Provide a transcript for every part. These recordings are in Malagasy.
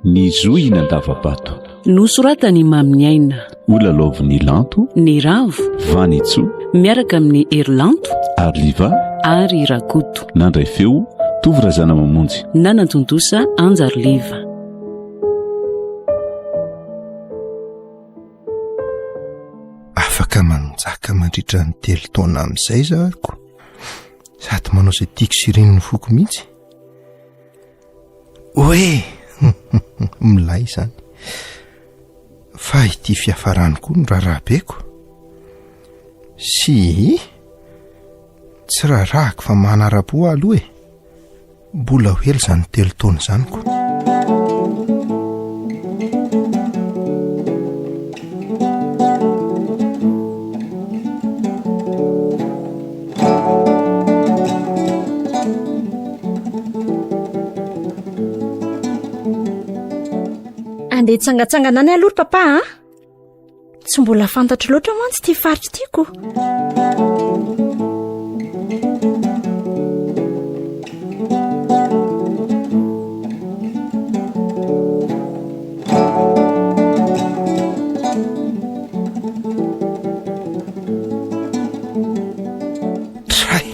Ny Zohin'Andavabato nosoratany mamin'ny aina, olalaoviny lanto, ny ravo, vanitso, miaraka amin'ny erilanto, arliva ary rakoto. nandray feo tovirazana mamonjy, nanantondosa anjariliva. Afaka manjaka mandritra ny 3 taona amin'izay zahako, sady manao izay tiako sy reniny foko mihitsy. Oe milay izany, fa ity fiafarany koa no raharahbeko. Sy tsy raharahako fa manara-po aloha e, mbola hely izany 3 taona izany koa. Andeha tsangatsangana any aloha papa a? Tsy mbola fantatro loatra mantsy ty faritra tiako. Tray,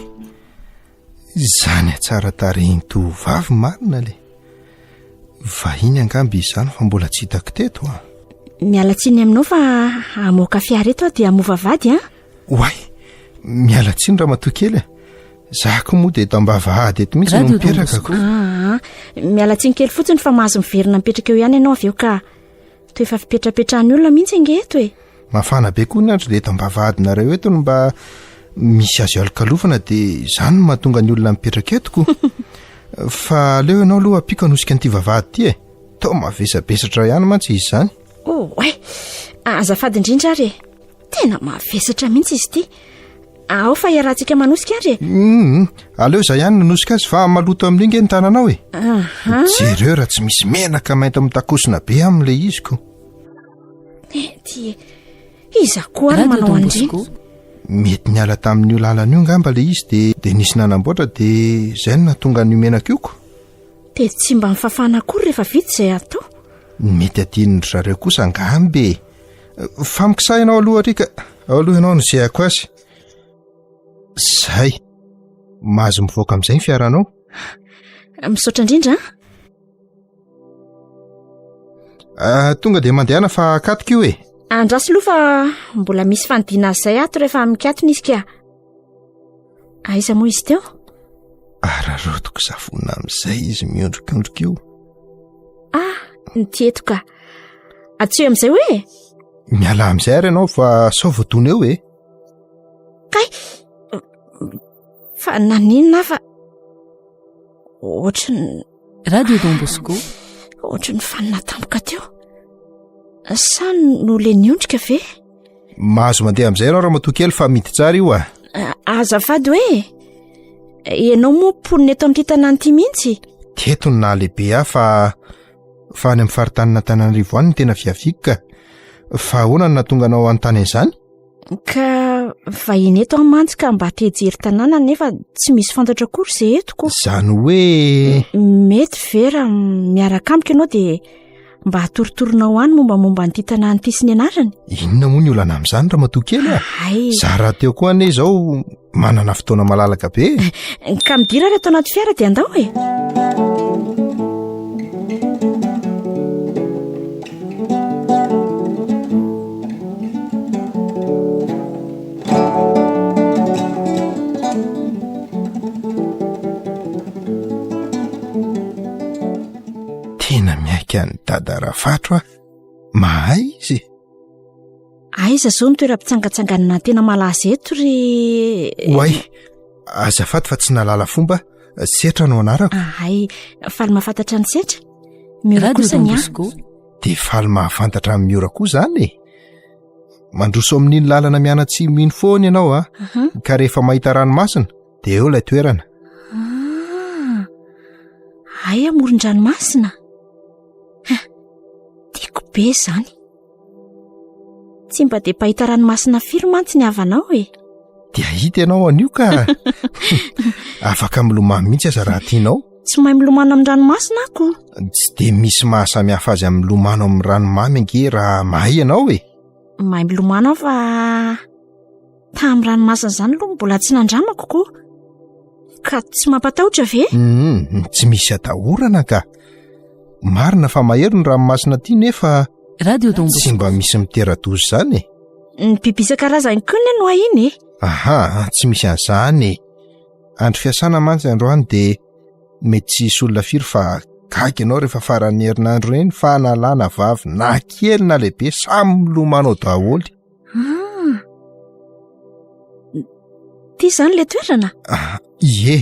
izany atsara tarehiny tovavy marina le. Vahiny angamby izany fa mbola tsy hitako teto a. Miala tsiny aminao fa amoaka fiara eto dia amova vady a? Oay, miala tsiny raha matokely. Zako moa dia tambavahady eto mihitsy no miperakako. Miala tsiny kely fotsiny fa mahazo miverina mipetraka eo ihany ianao avy eo ka toa efa fipetrapetrahan'ny olona mihitsy ange eto e. Mafana be koa ny andro dia tambavahadinareo eto no mba misy azo alkalofana dia izany no mahatonga ny olona mipetraka etoko. Fa aleo ianao aloha apika hanosika an'ity vavahady ity e. Tao mavesabesatra ihany mantsy izy izany. Oay, azafady indrindra ary e. Tena mavesatra mihitsy izy ity. Ao fa iarahantsika manosika ary e. Aleo izay ihany nanosika azy fa maloto amin'inge ny tananao e. Jereo raha tsy misy menaka mainty mitakosina be amin'ilay iziko. Ty iza koa ary manao andriny. Mety niala tamin'io lalana io ngamba le izy dia nisy nanamboatra dia izay no nahatonga ny menaka ioko. Dia tsy mba mifafana akory rehefa vita izay atao. Mety adininy zareo kosa angambe. Famoksahinao aloha rika, aloha ianao no zehako azy. Zay, mahazo mivoaka amin'izay ny fiaranao. Misaotra indrindra tonga dia mandehana fa akatika io e. Andrasy aloha fa mbola misy fandiana izay ato rehefa mikatona izy ka. Aiza moa izy teo? Ararotoko savona amin'izay izy miondrikondrika io. Ny ka. Atseo amin'izay hoe? Miala amin'izay ary ianao fa sao voadona eo e. Kay, fa naninona fa ohatrany Radio Don Bosco, ohatrany fanina tampoka teo. Sa no le niondrika ve? Mahazo mandeha amin'izay ianao raha matokely fa mity tsara io a. Azafady hoe ianao moa ponina eto amin'ity tanàna mihitsy. Teto ny nahalehibe fa any amin'ny faritany Antananarivo any ny tena viaviko ka. Fa ahoana no nahatonga anao anontany izany? Ka vahiny eto amantsy ka mba tejery tanàna nefa tsy misy fantatra akory izay etoko. Izany hoe mety vera miaraka amiko ianao dia mba hatorotoronao any mombamomba n'ity tanàna ity sy ny anarany. Inona moa ny olana amin'izany raha matokely a? Zara teo koa ane izao manana fotoana malalaka be. Ka midira reto anaty fiara dia andao e. Tena miaika ny dada Rafatro a. Mahay izy. Aiza zao ny toeram-pitsangatsanganana tena malaza eto ry. Oay, azafady fa tsy nalala fomba. Setra no anarako. Faly mahafantatra ny setra. Miora kosa ny Bosco. Dia faly mahafantatra amin'ny miora koa izany e. Mandroso amin'iny lalana mianatsy mino foana ianao a. Ka rehefa mahita ranomasina dia eo ilay toerana. Amoron-dranomasina. Tiako be izany. tsy mba dia pahita ranomasina firy mantsy ny havanao e. dia hita ianao an'io ka afaka milomano mihitsy aza raha tianao. Tsy mahay milomano amin'ny ranomasina ako. Tsy dia misy mahasamihafa azy amin'ny milomano amin'ny ranomamy ange raha mahay ianao e. Mahay milomano aho fa tamin'ny ranomasina izany aloha mbola tsy nandramako koa ka tsy mampatahotra ve? Tsy misy atahorana ka marina fa mahery ny ranomasina ity nefa Radio Don Bosco. tsy mba misy mitera-dozy izany e. Ny biby isan-karazany koa ny no ahiny e. Aha, tsy misy an'izany e. Andro fiasana mantsy androany dia mety tsy hisy olona firy fa gaga ianao rehefa faran'ny herinandro eny fa nalàna vavy na kely na lehibe samy milomano daholy. Ity izany ilay toerana? Ie,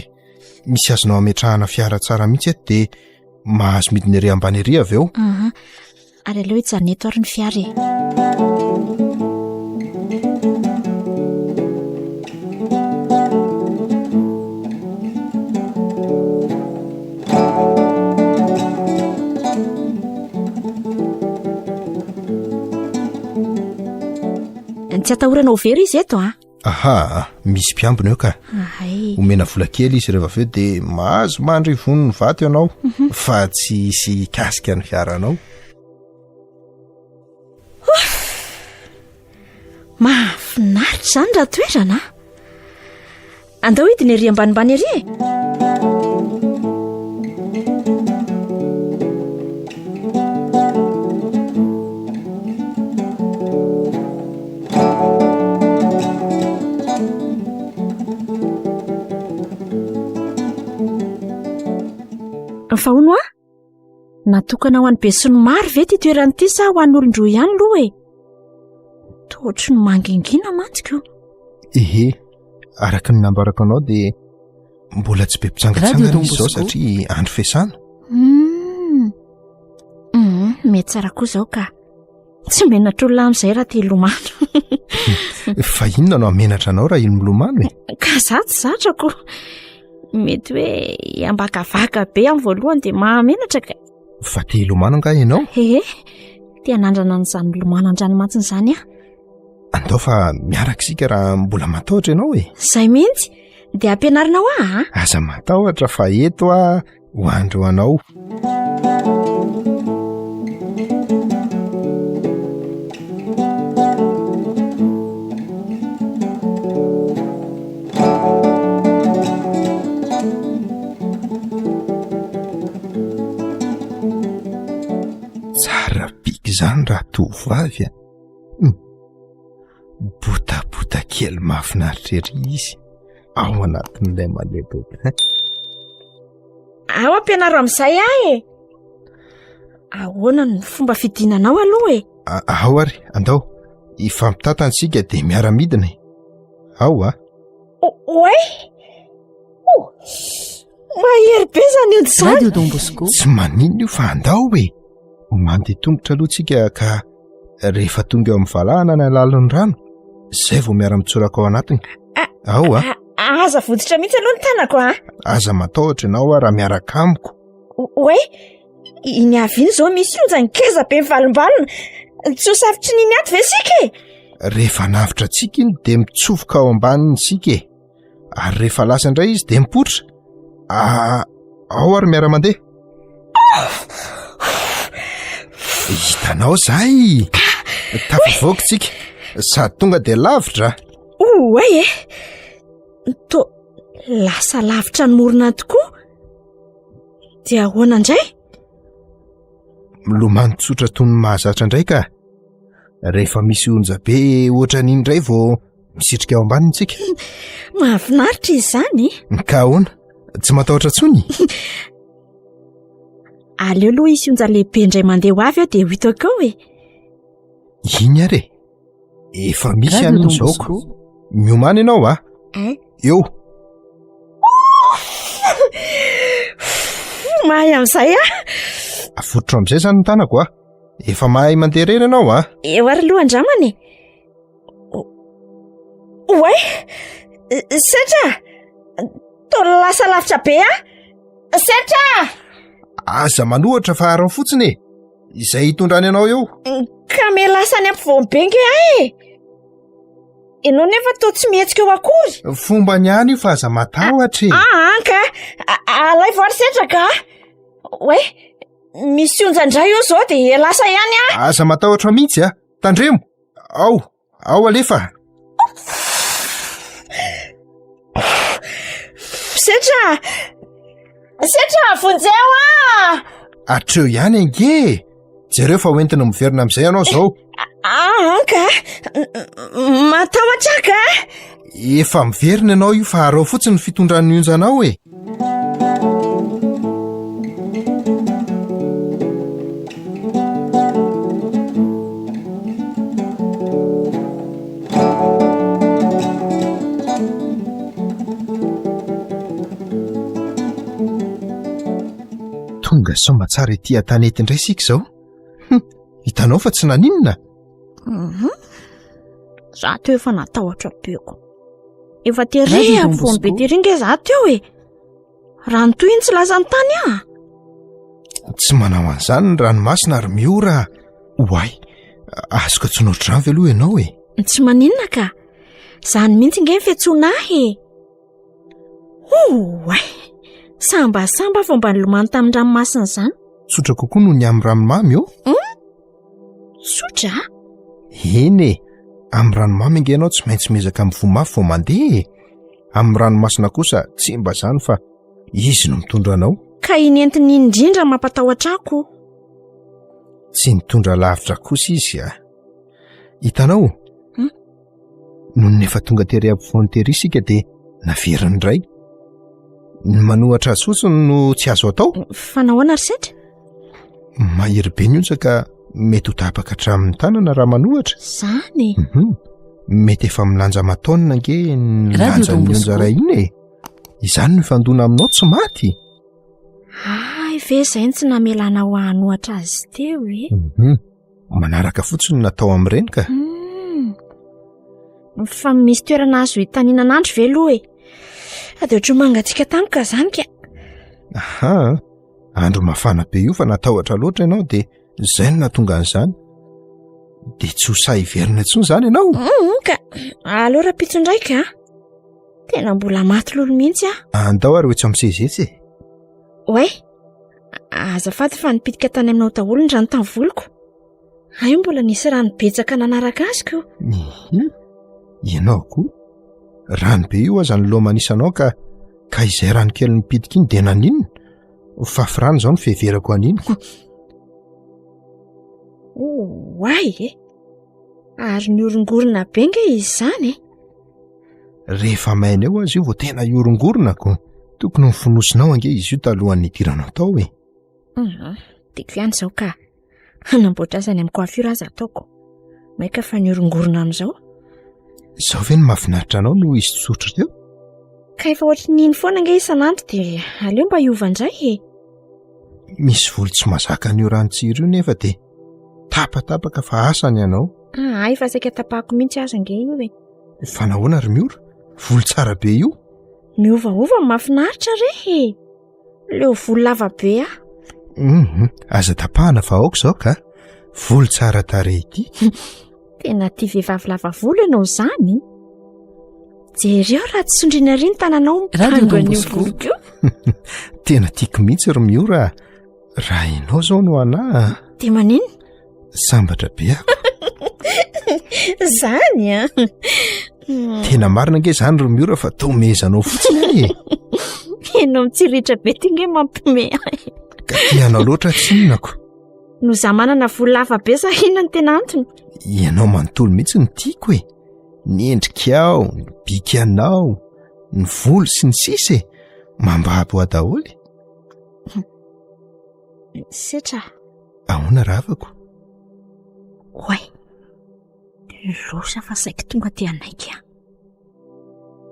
misy azonao ametrahana fiara tsara mihitsy eto dia mahazo midiny ery ambany ery avy eo. Ary aleo hijanona eto ary ny fiara e. Tsy atahorana ho very izy eto Aha, misy mpiambina eo ka. Omena vola kely izy rehefa avy eo dia mahazo mandry vonony vato ianao fa tsy hisy kasika ny fiaranao. Mahafinaritra izany raha toerana. Andao hidiny ery ambanimbany ery e. Fahono natokana ho an'ny be sy ny maro ve ty toerana ity sa ho an'ny olon-droa ihany aloha e? Tohatry ny mangingina mantsika. Ehe, araka ny nambarako anao dia mbola tsy be mpitsangatsangana izy izao satria andro fiasana. Mety tsara koa izao ka tsy menatra olona amin'izay raha tia ilomano. Fa inona no amenatra anao raha iny milomano e? Ka za tsy zatrako. Mety hoe ambakavaka be amin'ny voalohany dia mahamenatra ka. Fa tia ilomano nga ianao? Tia nandrana n'izany milomano an-dranomasina izany Andao fa miaraka isika raha mbola matahotra ianao e. Izay mihitsy dia ampianarinao Aza matahotra fa eto ho andro anao. Tsara biky izany raha tovavy botabota kely mahafinaritra ery izy ao anatin'ilay malebaka. Ao ampianaro amin'izay e. Ahoana ny fomba fidinanao aloha e? Ao ary, andao ifampitatana sika dia miara-midina. Ao Oe? Mahery be izany io izany. Radio Don Bosco. Tsy maninona io fa andao e. Mandeha tongotra aloha tsika ka rehefa tonga eo amin'ny valahana ny alalon'ny rano izay vao miara-mitsoraka ao anatiny. Ao Aza voditra mihitsy aloha ny tanako Aza matahotra ianao raha miaraka amiko. Oe? Iny avy iny izao misy onja ngeza be mivalimbalina. Tsy ho safitry niny ato ve sika e? Rehefa navitra tsika iny dia mitsofoka ao ambaniny sika e. Ary rehefa lasa indray izy dia mipoitra. Ao ary miara-mandeha. Hitanao zay tafavoaka tsika sady tonga dia lavitra. Oe lasa lavitra ny morona tokoa. Dia ahoana indray? Milomano tsotra toy ny mahazatra indray ka rehefa misy onja be ohatra n'iny indray vao misitrika ao ambaniny tsika. Mahafinaritra izy izany. Ka ahoana? Tsy matahotra tsony? Aleo aloha isy onja lehibe indray mandeha ho avy dia ho hitako ao e. Iny ary efa misy an'iny zaoko. Miomana ianao eo. Mahay amin'izay Afototra amin'izay izany ny tanako efa mahay mandeha reny ianao Eo ary aloha andramany. Oe? Setra! Toa lasa lavitra be Setra! Aza manohatra fa arao fotsiny izay hitondrany ianao eo. Ka melasany ampivoambengy ahy ianao nefa to tsy mihetsika eo akory. Fomba niany io fa aza matahotra. Anka alay voary setraka hoe misy onjandray io zao de lasa ihany aza matahotra mihitsy tandremo ao alefa. setra vonjeo atreo ihany ange jereo fa hoentina miverina amin'izay ianao zao. Anka matahotra efa miverina ianao io fa arao fotsiny ny fitondran'ny onjanao e. Tonga soma tsara ety an-tanety indray sika izao. Hitanao fa tsy naninona. Za teo efa natahotra beko. Efa tery ampovoanbe tery nge za teo rano toy iny tsy lazany tany tsy manao an'izany ny ranomasina ary miora. Oay, azoko tsonotra izany ve aloha ianao tsy maninona ka. Zany mihitsy nge fiantsoana ahy oay, sambasamba fomba nilomano tamin'ny ranomasina izany. Tsotra kokoa noho ny amin'ny ranomamy Tsotra? Eny amin'ny ranomamy nge ianao tsy maintsy mezaka amin'ny vomafy vao mandeha. Amin'ny ranomasina kosa tsy mba zany fa izy no mitondra anao. Ka inentiny indrindra mampatahotra ako. Tsy mitondra lavitra kosa izy hitanao noho nefa tonga tery ampovoany tery isika dia naveriny iray. Ny manohatra azy fotsiny no tsy azo atao. Fa nahoana ry setra? Mahery be ny onjaka mety ho tapaka hatramin'ny tanana raha manohatra. Zany mety efa milanja mataonina nge nilanja ny onja iny izany no fandona aminao tsy maty. Ve izay tsy namelana ho hanohatra azy teo manaraka fotsiny natao amin'ireny ka. Fa misy toerana azo hitaninan'andro ve aloha ade ohatry mangatsika tamika zany ka. Andro mafana be io fa natahotra loatra ianao dia izay no nahatonga an'izany. Dia tsy ho say hiverina intsony izany ianao. Ka aleo rapitso indraika tena mbola maty lolo mihitsy andao ary hoetsy amin'sezetsy Oay, azafady fa nipitika tany aminao daholo ny rano tamin'ny voliko. Aio mbola nisy rano betsaka nanaraka azy ko. Ianao koa rano be io aza ny lomanisanao ka izay rano kely nipitika iny dia naninona. Fafirano izao no fiheverako an'iny. Oay ary niorongorona be nge izy izany rehefa maina eo azy io vao tena iorongorona tokony mifonosinao ange izy io talohan'ny idiranao tao tiako ihany izao ka namboatra azany amin'ny coiffure aza ataoko maika fa niorongorona amin'izao. Izao ve ny mahafinaritra anao no izy tsotra teo? Ka efa ohatry niny foana nge isan'andro dia aleo mba hiova indray misy volo tsy mazaka ny orantsiro io nefa dia tapatapaka fa asany ianao. Fa saika tapahako mihitsy aza nge io fa nahoana ry miora volo tsara be io. Miovaova mahafinaritra leo volo lava be aza tapahana fa aoka izao ka volo tsara tarehy ity. Tena tia vehivavy lava volo ianao izany. Jereo raha tsy sondriana ry ny tananao mipango an'io voloko io. Tena tiako mihitsy ry miora raha ianao izao no anahy. Dia maninona? Sambatra be ako. Zany tena marina nge izany ry miora fa tomezanao fotsiny ianao mitsiritra be ty nge mampime ka tianao loatra tsinonako. No za manana volo lava be sa inona ny tena antony? Ianao manontolo mihitsy ny tiako ny endrikao, ny bikanao, ny volo sy ny sisa mambabo adaholy. Setra ahoana ravako? Oay, losa fa saiko tonga ty anaika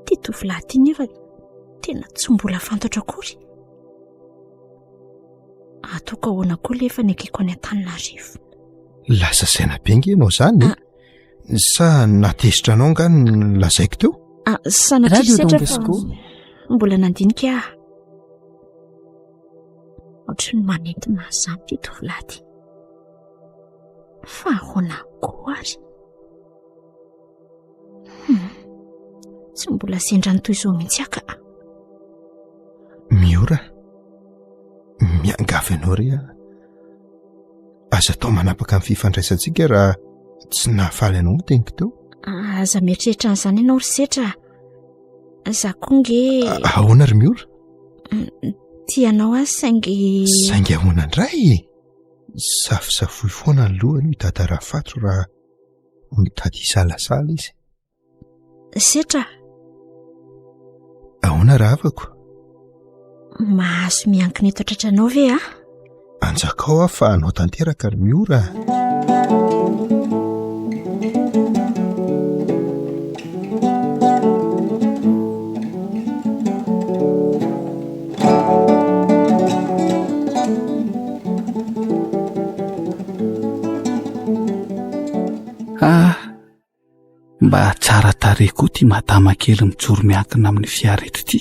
ty tovolahy ty nefa tena tsy mbola fantatra akory. Ataoko ahoana koa lefa nekeko any Antananarivo. Lasa saina be nge ianao izany sa natezitra anao ngany nolazaiko teo? Sanatria setra fa mbola nandinika ohatry ny manentina izany ty tovolahy ty. fa ahoana koary. Tsy mbola sendrany toy izao mihitsy aka. Miora, miangavy ianao ry a. Aza tao manapaka amin'ny fifandraisantsika raha tsy nahafaly ianao tegniko teo. Aza mieritreritra an'izany ianao ry setra. Za koa nge ahoana ry Miora? tianao azy saingy ahoana indray? Safosafoy foana ny lohany hitady rahafatro raha mitady hisalasala izy. Setra, ahoana raha avako? mahazo miankina eto tratranao ve a? Anjakao aho fa anao tanteraka ry Miora. Mba tsara tarehy koa ty madama kely mijoro miankina amin'ny fiara eto ty.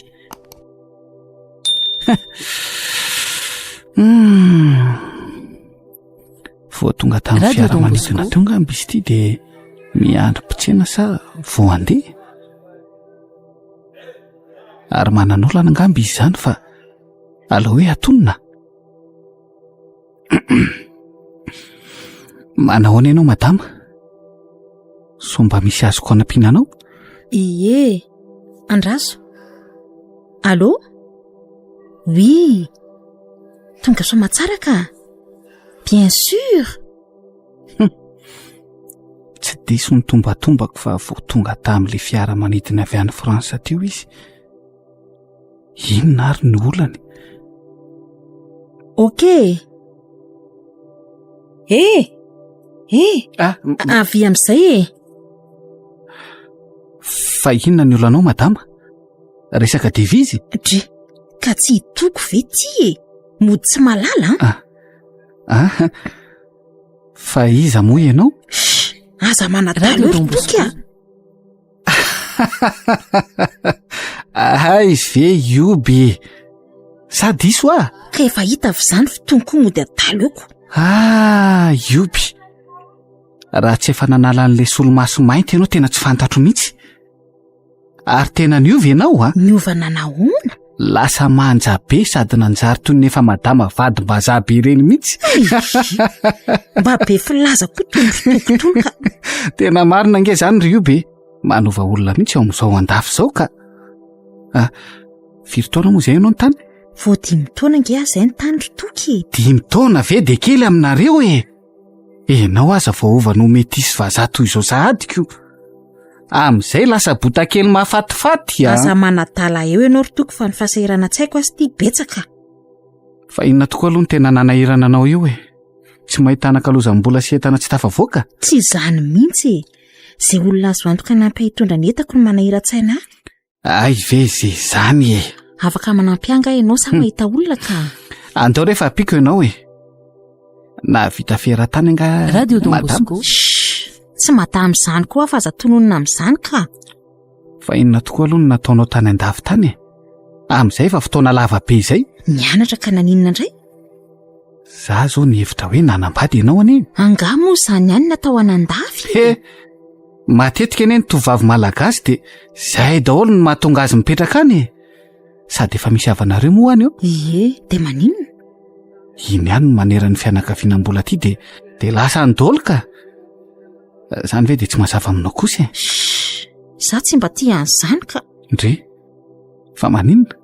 Vao tonga tamin'ny fiara manidina tonga Mbs ty dia miandry mpitsena sa vao andeha. Ary manan'olana angamba izy izany fa aleo hoe atonina. Manahoana ianao madama? Somba misy azoko anampiananao? Ie, Andraso. Allô? Oui. Tonga soa matsara ka? Bien sûr. Tsy diso ny tombatombako fa vao tonga tamin'ilay fiara manidina avy any Fransa teo izy. Inona ary ny olany? Ok. Avy amin'izay Fa inona ny olanao madama? Resaka devizy? Dre, ka tsy hitoko ve ty mody tsy malala? Fa iza moa ianao? Aza manatalo eo toky a. Ay ve io be. Sa diso a? Ka efa hita avy izany fitonoko mody atalo eoko. Ioby. Raha tsy efa nanala an'ilay solomaso mainty ianao tena tsy fantatro mihitsy. Ary tena niova ianao a? Niova nanahoana? Lasa manja be sady nanjary toy ny efa madama vadim-bazaha be ireny mihitsy. Mba be filaza koa tongoka. Tena marina nge zany ry io be. Manova olona mihitsy eo amin'izao andafy izao ka. Firy taona moa izay ianao ny tany? Vao 5 taona nge izay ny tany ry toky. 5 taona ve de kely aminareo e? Enao aza vao ova no metisy vazaha toy izao sahadiko. Amin'izay lasa bota kely mahafatifaty. Aza manatala eo ianao ry toky fa ny fasahirana tsaiko azy ty betsaka. Fa inona tokoa aloha ny tena nanahirana anao io e? Tsy mahitana kalozam-bola sy entana tsy tafavoaka? Tsy izany mihitsy. Zay olona azo antoka nampy hitondra ny entako no manahira-tsaina. Ay ve zany e. Afaka manampianga ianao sa mahita olona ka. Andao rehefa apiko ianao e. Na vita feran-tany anga Radio Don madama. Bosco. Tsy matamy izany koa fa aza tononina amin'izany ka. Fa inona tokoa aloha no nataonao tany andafy tany e? Amin'izay fa fotoana lava be izay. Nianatra ka naninona indray? Za zao ny hevitra hoe nanambady ianao anie. Anga moa izany ihany natao anandafy. Matetika anie ny tovavy malagasy de zay daholo no mahatonga azy mipetraka any e. Sady efa misy havanareo moa any eo. Ie, de maninona? Iny ihany no maneran'ny fianakavianam-bola ty de lasa andolo ka. Zany ve de tsy mazava aminao kosa e? Za tsy mba tia an'izany ka. Ndre, fa maninona?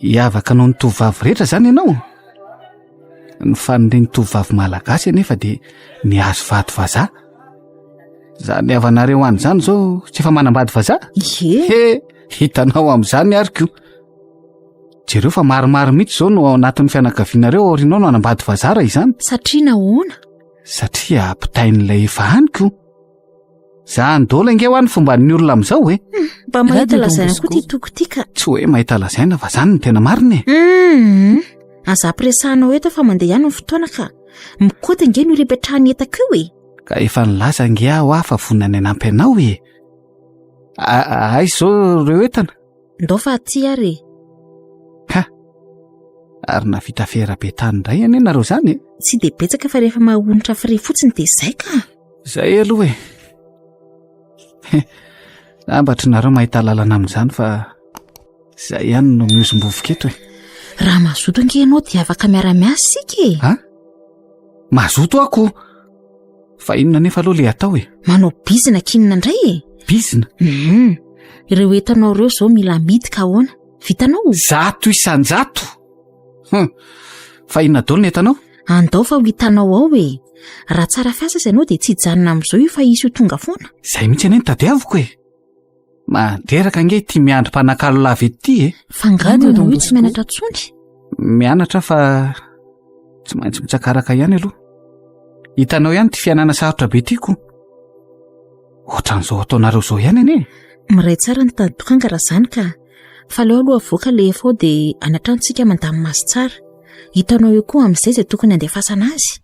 Hiavaka anao ny tovavy rehetra zany ianao. Ny fanireny tovavy malagasy anefa de ny azo vady vazaha. Zany havanareo any zany zao tsy efa manambady vazaha? Ie. Hitanao amin'izany ariko. Jereo fa maromaro mihitsy zao no ao anatin'ny fianakavianareo aorinao no anambady vazaha raha izany. Satria nahoana? Satria ampitain'ilay efa haniko. Za andola nge ho any fomba ny olona amin'izao e. Mba mahita lazaina koa ty toko ty ka. Tsy hoe mahita lazaina fa zany no tena marina e. Aza ampiresahanao eto fa mandeha ihany ny fotoana ka. Mikody nge no irebetrahany etaka eo e. Ka efa nilaza nge aho fa vonina ny anampy anao e. Ay zao reo entana. Ndao fa aty ary. ary navita fera-be tany indray anie nareo zany e. Tsy de betsaka fa rehefa mahonitra fire fotsiny de zay ka. Zay aloha e. Ambatry nareo mahita lalana amin'izany fa zay ihany no miozom-bovoketo e. Raha mazoto ange ianao dia afaka miara-miasa sika e. Ha? Mazoto ako. Fa inona nefa aloha le atao e? Manao bizina kinina indray e. Bizina? Ireo entanao ireo zao mila midika ahoana. Vitanao? 100 isan-jato. Fa inona daholo ny entanao? Andao fa ho hitanao ao e. Raha tsara fiasa ianao dia tsy hijanona amin'izao io fa isy ho tonga foana. Zay mihitsy anie ny tadiaviko e. Mandreraka ange ity miandry mpanakalo lava ety e. Fangady io tsy mianatra tsony. Mianatra fa tsy maintsy mitsakaraka ihany aloha. Hitanao ihany ty fianana sarotra be tiako. Ohatran'izao ataonareo zao ihany anie. Miray tsara ny tadokanga raha zany ka. Fa leo aloha avoaka le efao dia anatrantsika mandamy maso tsara. Hitanao io koa amin'izay izay tokony andefasana azy.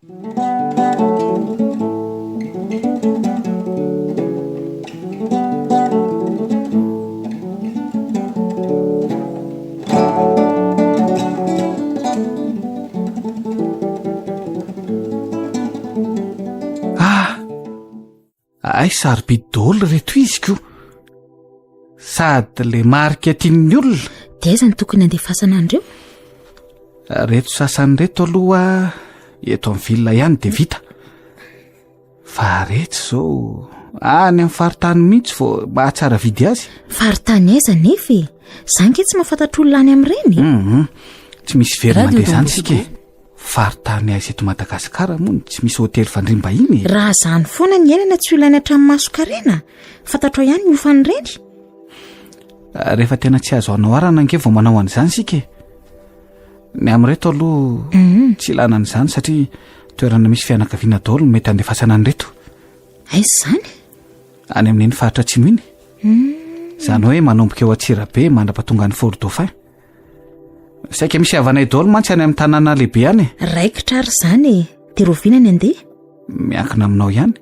Ay sarobidy daholo reto iziko. Sady le marika tian'ny olona. Dia aiza ny tokony andefasana andreo? Reto sasany reto aloha eto amin'ny vilona ihany dia vita. Fa reto zao any amin'ny faritany mihitsy vao mahatsara vidy azy. Faritany aiza nefa e? Zany ke tsy mahafantatra olona any amin'ireny. Tsy misy very mandeha zany sika e. Faritany aiza eto Madagasikara moa tsy misy hotely fandriam-bahiny e. Raha zany foana ny ainana tsy ilaina hatramin'ny maso-karena. Fantatrao ihany ny ofan'ireny. Rehefa tena tsy azo anao arana ange vao manao an'izany sika e. Ny amin'reto aloha tsy ilana an'izany satria toerana misy fianakaviana daholo mety andefasana an'ireto. Aiza zany? Any amin'iny faritra atsimo iny. Zany hoe manomboka eo Atsirabe mandrapatonga ny Fort Dauphin. Saika misy havanay daholo mantsy any amin'ny tanàna lehibe any e. Raikitra ary zany e. Dia roviana ny andeha? Miankina aminao ihany.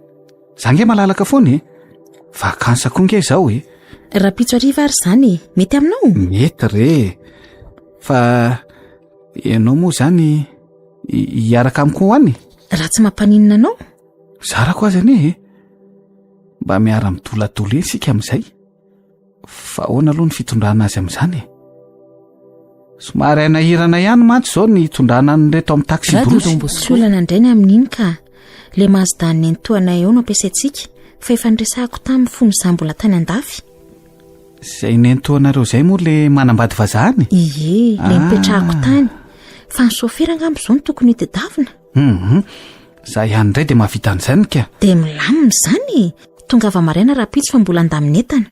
Za nge malalaka foana e. Vakansa koa nge zao e. Raha pitso ariva ary zany e. Mety aminao? Mety re. Fa ianao moa zany hiaraka amiko hoany. Raha tsy mampaninina anao? Zarako azy anie e. Mba miara midoladolo isika amin'izay. Fa ahoana aloha ny fitondrana azy amin'izany e. Somary nahirana ihany mantsy zao ny tondrana nyreto amin'ny taxi brosy. Tsy olana indray ny amin'iny ka. Le mazda ny entoanay eo no ampiasaintsika. Fa efa niresahako tamin'ny fony za mbola tany andafy. Zay nentoanareo zay moa le manambady vazahany? Ie, le mipetrahako tany. Fa ny sofera angamba izao no tokony hitadiavina. Za ihany indray dia mahavita an'izany ka. Dia milamina izany. Tonga avy maraina raha pitso fa mbola andamina entana.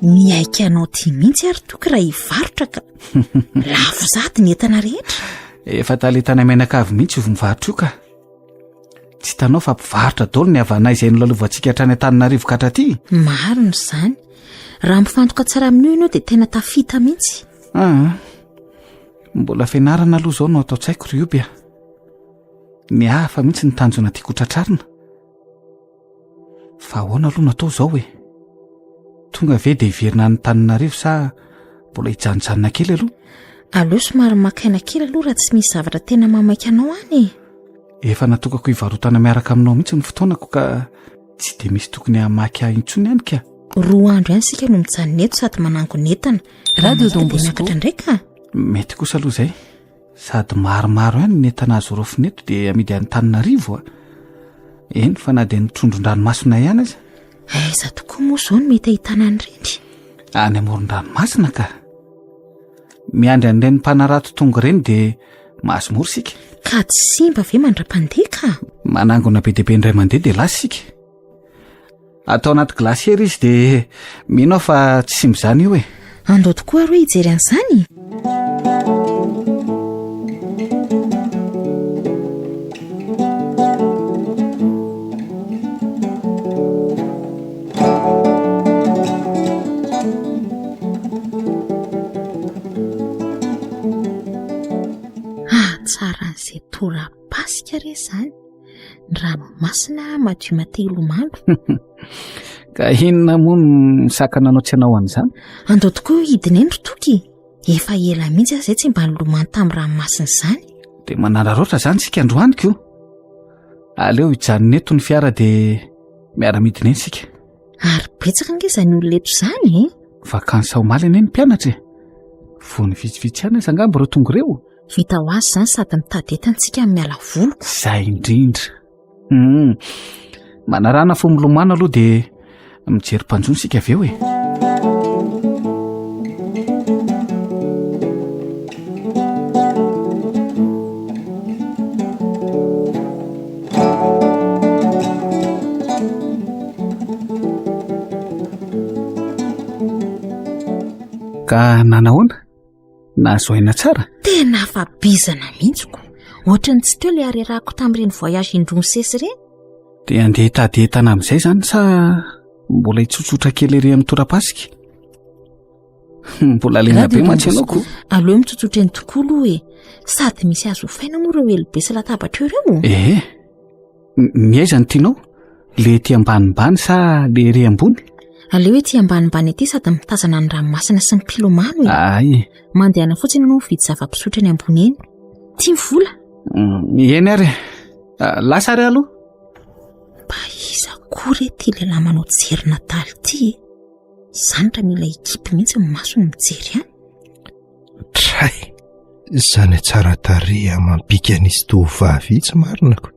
Miaika anao tia mihitsy ary toky raha hivarotra ka. Lafo zady ny entana rehetra. Efa taletana menaka avy mihitsy io mivarotra io ka. Tsy hitanao fa mpivarotra daholo ny havanay izay nolalovantsika hatrany Antananarivo katraty. Marina izany. Raha mifantoka tsara amin'io ianao dia tena tafita mihitsy. Mbola fianarana aloha zao no atao tsaiko ry obia. Ny hafa mihitsy ny tanjona tiako tratrarina. Fa ahoana aloha natao zao e. Tonga ve dia hiverina ny Antananarivo sa mbola hijanonjanona kely aloha? Aleo somary makaina kely aloha raha tsy misy zavatra tena mamaika anao any. Efa natokako hivarotana miaraka aminao mihitsy ny fotoanako ka tsy dia misy tokony hamaky intsony ihany ka. 2 andro ihany sika no mijanona eto sady manangona entana. Radio Dombo miakatra indray ka. Mety kosa aloha zay. Sady maromaro ihany ny entana azo rofina eto dia amidy any Antananarivo. Eny fa na dia ny trondron-dranomasina ihany aza. Aiza tokoa moa izao no mety ahitana an'ireny? Any amoron-dranomasina ka. Miandry an'ireny mpanarato tonga ireny dia mahazo mora sika. Ka tsy simba ve mandra-pandeha ka? Manangona be dia be indray mandeha dia lasa sika. Atao anaty glasiera izy dia mino fa tsy simba izany io e. Andao tokoa arô hijery an'izany. politika re izany. Ny ranomasina madio matelomalo. Ka inona moa ny sakana anao tsy hanao an'izany? Andao tokoa hidiny eny ry toky. Efa ela mihitsy izay tsy mba nilomano tamin'ny ranomasina izany. Dia manararoatra izany sika androany koa. Aleo hijanona eto ny fiara dia miara-midina eny sika. Ary betsaka angeza ny olona eto izany. Vakansa omaly eny ny mpianatra. Vony vitsivitsy ihany angamba ireo tonga ireo. Vita ho azy izany sady mitady entantsika amin'ny miala voly. Izay indrindra. Manarana fo milomano aloha dia mijery mpanjony sika avy eo e. Ka nanahoana? Nahazoaina tsara? Tena fabizana mihitsiko. Ohatrany tsy teo ilay arerahako tamin'ireny voyage indrony sesy ireny. Dia andeha hitady entana amin'izay izany sa mbola hitsotsotra kely ery amin'ny torapasika? Mbola lena be mantsy ianao koa. Aleo mitsotsotra eny tokoa aloha e. Sady misy azo faina moa ireo elo be sy latabatra ireo. Ny aiza ny tianao? Le ety ambanimbany sa le ery ambony? Aleo ety ambanimbany ety sady mitazana ny ranomasina sy ny mpilomano e. Ay. Mandehana fotsiny ianao mividy zava-pisotro eny ambony eny. Tia mivola? Eny ary. Lasa ary aloha. Mba iza koa re ty lehilahy manao jery Nataly ty e. Izany raha mila ekipy mihitsy ny maso ny mijery any. Tray, izany tsara tareha mampika nisy tovavy tsy marinako.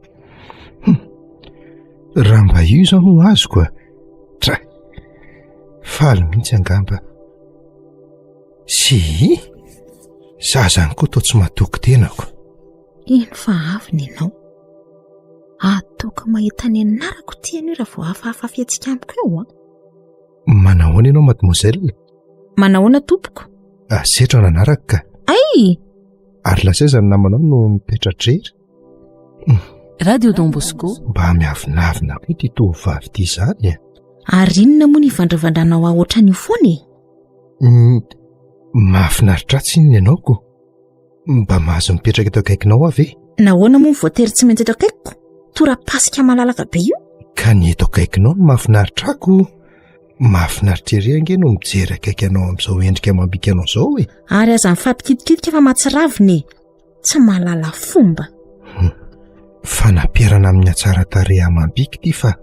Raha mba io izao no azoko a. Tray, faly mihitsy angamba. Si, zazany koa toa tsy matoky tenako. Ino fa avy ianao? Ataoko mahita ny anarako tiany raha vao hafahafa fiatsika amiko eo a. Manahoana ianao mademoiselle? Manahoana tompoko? Setra nanaraka ka. Ay! Ary lasezany namanao no mipetratrera. Radio Don Bosco. Mba miavinavina koa ity tovavy ity izany a. Ary inona moa ny vandravandranao ahoatra ny foana e? Mahafinaritra tsiny ianao ko. Mba mahazo mipetraka eto akaikinao avy. Nahoana moa voatery tsy maintsy eto akaikiko? Torapasika malalaka be io? Ka ny eto akaikinao no mahafinaritra ako. Mahafinaritra ery ange no mijery akaikinao amin'izao endrika mambika anao izao e. Ary aza mifampikitikidika fa matsiraviny. Tsy mahalala fomba. Fanamperana amin'ny atsara tareha mambika ity fa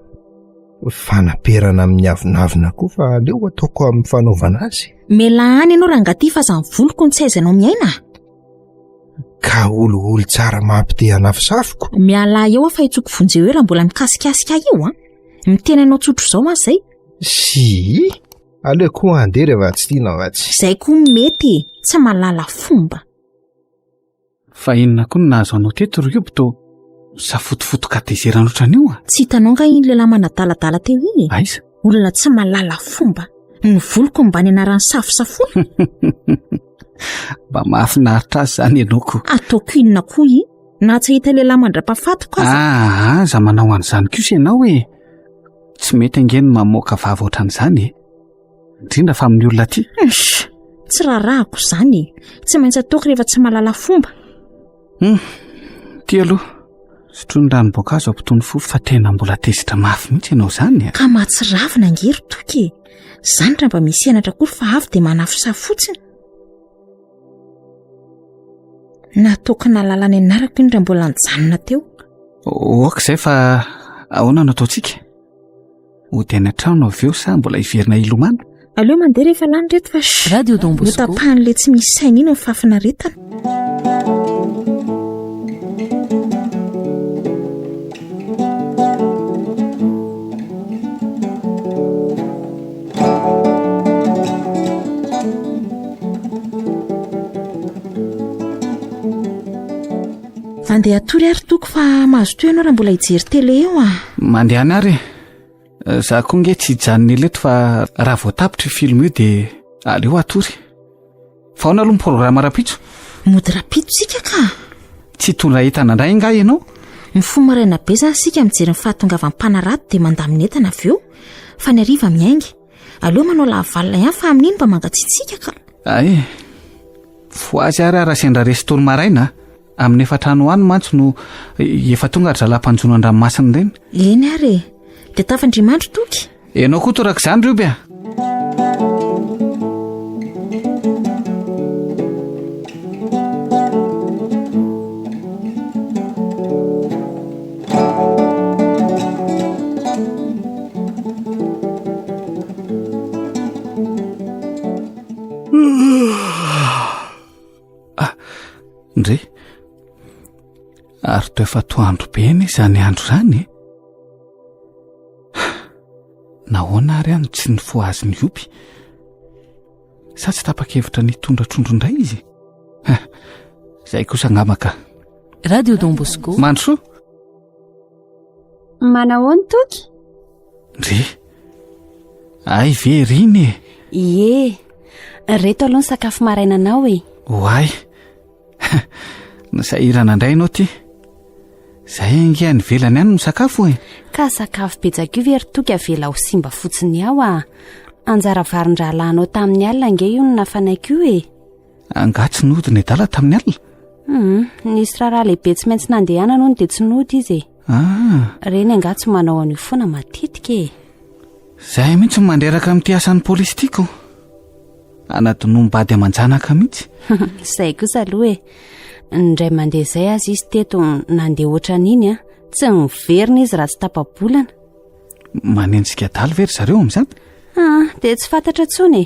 fanamperana amin'ny avinavina koa fa aleo ataoko amin'ny fanaovana azy. Mela any ianao rangaty fa aza mivoloko ny tsy aizanao miaina. Ka olo tsara mampite hanafisafiko. Miala eo fa hitsoko vonjeo eo raha mbola mikasikasika io a. Mitena anao tsotro izao a zay. Si, aleo koa andeha rehefa tsy tianao atsy. Zay koa mety, tsy mahalala fomba. Fa inona koa no nahazo anao teto ry Obito? Safotofotoka tezerana ohatran'io a. Tsy hitanao nga iny lehilahy manadaladala teo iny. Aiza? Olona tsy mahalala fomba. Ny voloko mbany anaran'ny safosafoana. Mba mahafinaritra azy izany ianao koa. Ataoko inona koa i? Na tsy hita lehilahy mandra-pahafatoko aza. Aza manao an'izany kosa ianao e. Tsy mety angeny mamoaka vava ohatran'izany e. Indrindra fa amin'ny olona ty. Tsy rarahako izany e. Tsy maintsy ataoko rehefa tsy mahalala fomba. Ty aloha. Sotrony ranom-boankazo ampitony fo fa tena mbola tezitra mafy mihitsy ianao izany. Ka mahatsiravina angery toky. Izany raha mba misy anatra koa fa avy dia manafisa fotsiny. Nataoko nalalany anarako iny raha mbola nijanona teo. Okizay fa ahoana no ataontsika? Ody any an-trano avy eo sa mbola hiverina ilomano? Aleo mandeha rehefa lany reto fa Radio Don Bosco. Notapahan'le tsy misy saina iny ny fafinaretana. Andeha atory ary toko fa mahazo toy ianao raha mbola hijery tele eo a. Mandeha ary. Za koa nge tsy hijanona eleto fa raha voatapitra film io dia aleo atory. Fa ahoana aloha ny programa rapitso? Mody rapitso sika ka. Tsy tondra entana indray nga ianao? Mifoha maraina be zany sika mijery ny fahatongavam-panarato dia mandamina entana avy eo. Fa ny hariva miaingy. Aleo manao lavalina ihany fa amin'iny mba mangatsiatsika ka. Ay. Foazy ary raha sendra resy tony maraina. amin'ny efa trano any mantso no efa tonga ry zalam-panjono an-dranomasina ireny. eny ary dia tafandrimandro toky. Ianao koa torak'izany ry be a. Ndre ary to efa toandro be ny izany andro izany. Nahoana ary any tsy nifo azy ny opy sa tsy tapa-kevitra nitondra trondro indray izy. Izay kosa angamba ka. Radio Don Bosco. Mandrosoa. Manao ny toky? Ndre ay veriny e. Ie, reto aloha ny sakafo marainanao e. Hoay nasahirana indray ianao ty. Izay ange any velany any no sakafo e. Ka sakafo betsaka io very toky avela ho simba fotsiny ao a. Anjara varin-dralanao tamin'ny alina ange io no nafanaiko io e. Anga tsy nody ny dala tamin'ny alina? Nisy raharaha lehibe tsy maintsy nandehana noho dia tsy nody izy e. Reny anga tsy manao an'io foana matetika e. Izay mihitsy mandreraka amin'ity asan'ny polisy tiako. Anaty nombady aman-janaka mihitsy. Izay kosa aloha e. Indray mandeha izay azy izy teto nandeha ohatran'iny a. Tsy niverina izy raha tsy tapa-bolana. Manenjika dala very zareo amin'izany? Dia tsy fantatra tsony e.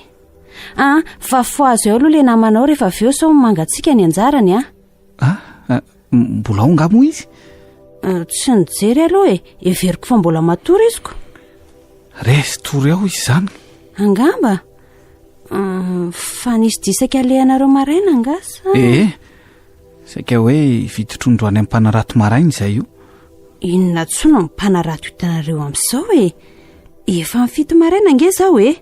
Fa foazo eo aloha le namanao rehefa avy eo sao mangatsika ny anjarany a. Mbola ao ngamo izy? Tsy nijery aloha e. Everiko fa mbola matory iziko. Resy tory ao izy zany. Angamba? Fa nisy disaka alehanareo maraina angasa? Saika hoe viditrondro any amin'ny mpanarato maraina izay io. Inona tsono mpanarato hitanareo amin'izao e. Efa mifito maraina ange zao e.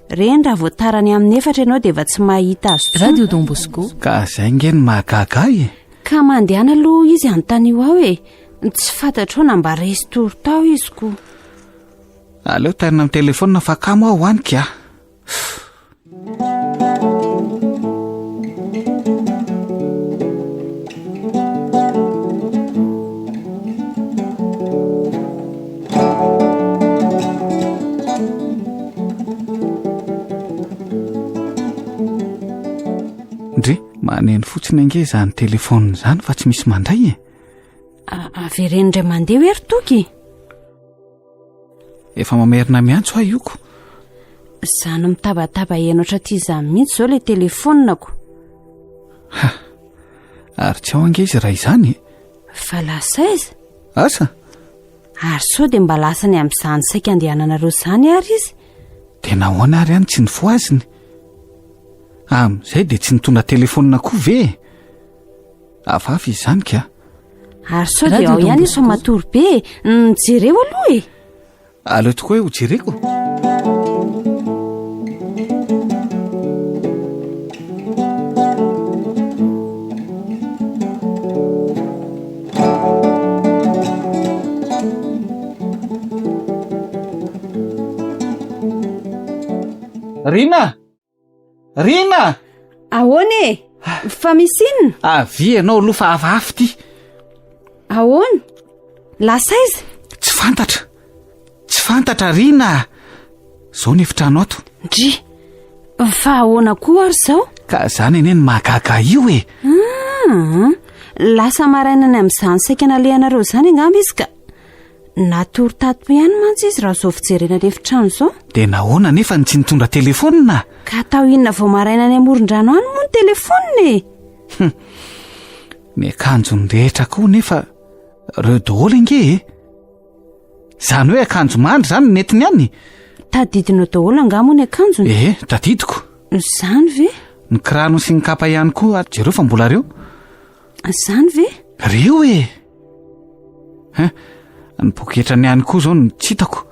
Reny raha voatarany amin'ny 4 ianao dia efa tsy mahita azy. Radio Don Bosco. Ka izay nge ny mahagaga e. Ka mandehana aloha izy anontany io ao e. Tsy fantatro na mba resy tory tao iziko. Aleo tarina amin'ny telefona fa kamo aho hoaniko a. Ndry maneno fotsiny ange izany telefona izany fa tsy misy mandray e. Avereny indray mandeha ery toky. Efa mamerina miantso aho ioko. Izany mitabataba henatra ty izany mihitsy izao ilay telefonako. Ary tsy ao ange izy raha izany e. Fa lasa izy? Asa? Ary sao dia mba lasany amin'izany saika andehananareo izany ary izy. Dia nahoana ary any tsy nifo aziny. Amin'izay dia tsy nitondra telefona koa ve. Afafy izany ka. Ary sao dia ao ihany izy fa matory be. Nijereo aloha e. Aleo tokoa hoe ho jereko. Rina! Rina! Ahoana e? Fa misy inona? Avy ianao aloha fa afafy ty. Ahoana? Lasa izy? Tsy fantatra. Tsy fantatra Rina. Zao ny efitrano ato. Ndry. Fa ahoana koa ary zao? Ka zany ene ny mahagaga io e. Lasa marainany amin'izany saika nalehanareo izany angamba izy ka. Natory tato ihany mantsy izy raha zao fijerena ny efitrano zao. Dia nahoana nefa tsy nitondra telefona? Ka tao inona vao marainany amoron-drano any moa ny telefona e. Ny akanjony rehetra koa nefa reo daholo ange e. Zany hoe akanjo mandry zany netiny any. Tadidinao daholo angamo ny akanjony? Tadidiko. Zany ve? Ny kirano sy ny kapa ihany koa jereo fa mbola reo. Zany ve? Reo e. Ny poketrany ihany koa zao ny tsitako.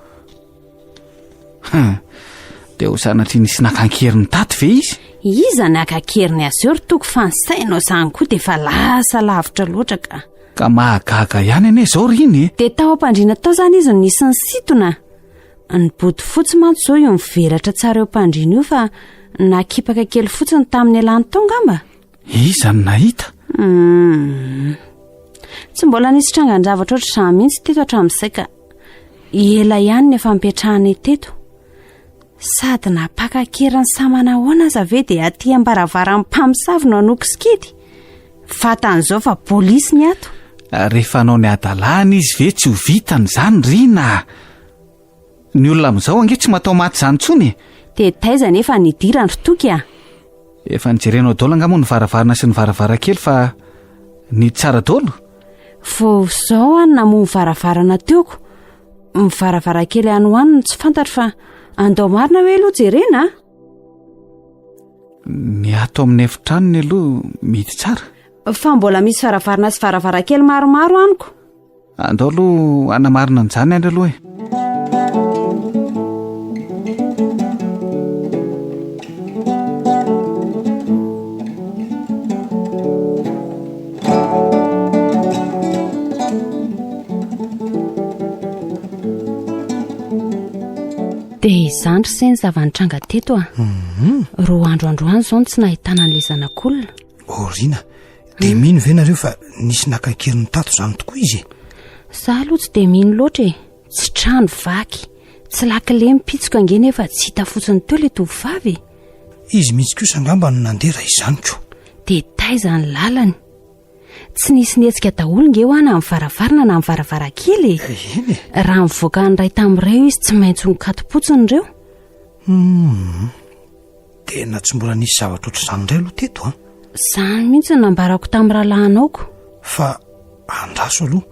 Dia ho sanatry nisy nakankeriny taty ve izy? Iza nakankeriny azy eo ry toko fa nsainao izany koa dia fa lasa lavitra loatra ka. Ka mahagaga ihany ane zao Riny e. Dia tao am-pandriana tao zany izy nisy ny sitona. Ny body fotsy mantsy zao io mivelatra tsara eo am-pandriana io fa nakipaka kely fotsiny tamin'ny alany tao ngamba. Iza no nahita? Tsy mbola nisy trangan-javatra oatra izany mihitsy teto hatramin'izay ka ela ihany ny efa mipetrahana teto. Sady napakakerany samana ahoana aza ve dia aty ambaravarany mpamosavy no anoky sikidy. Fatan'izao fa polisy ny ato. Rehefa anao ny adalàna izy ve tsy ho vitany zany rina. Ny olona amin'izao ange tsy matao maty izany intsony. Dia taiza nefa nidira ny toky a. Efa nijerenao daholo anga moa ny varavarana sy ny varavarakely fa ny tsara daholo. Vao izao any namoa varavarana teoko. Ny varavarakely any hoany tsy fantatro fa andao marina hoe aloha jerena. Ny ato amin'ny efitranony aloha mety tsara. Fa mbola misy varavarana sy varavarakely maromaro aniko. Andao aloha anamarina an'izany andry aloha e. Dia izandry se ny zavanitranga teto a. Roa androandroany izao tsy nahitana an'ilay zanak'olona. Rina, dia mino ve nareo fa nisy nakakeriny tato izany tokoa izy? Za aloha tsy dia mino loatra e. Tsy trano vaky, tsy lakile mipitsika ange nefa tsy hita fotsiny teo ilay tovovavy. Izy mihitsy kosa angamba no nandera izany ko. Dia taiza ny lalany. Tsy nisy nihetsika daholo nge ho ana amin'ny varavarana na amin'ny varavarakely. Eny e. Raha mivoaka ny ray tamin'ireo izy tsy maintsy nokatopotsiny ireo. Tena tsy mbola nisy zavatra ohatr'izany indray aloha teto a. Izany mihitsy nambarako tamin'ny rahalahinao. Fa andraso aloha,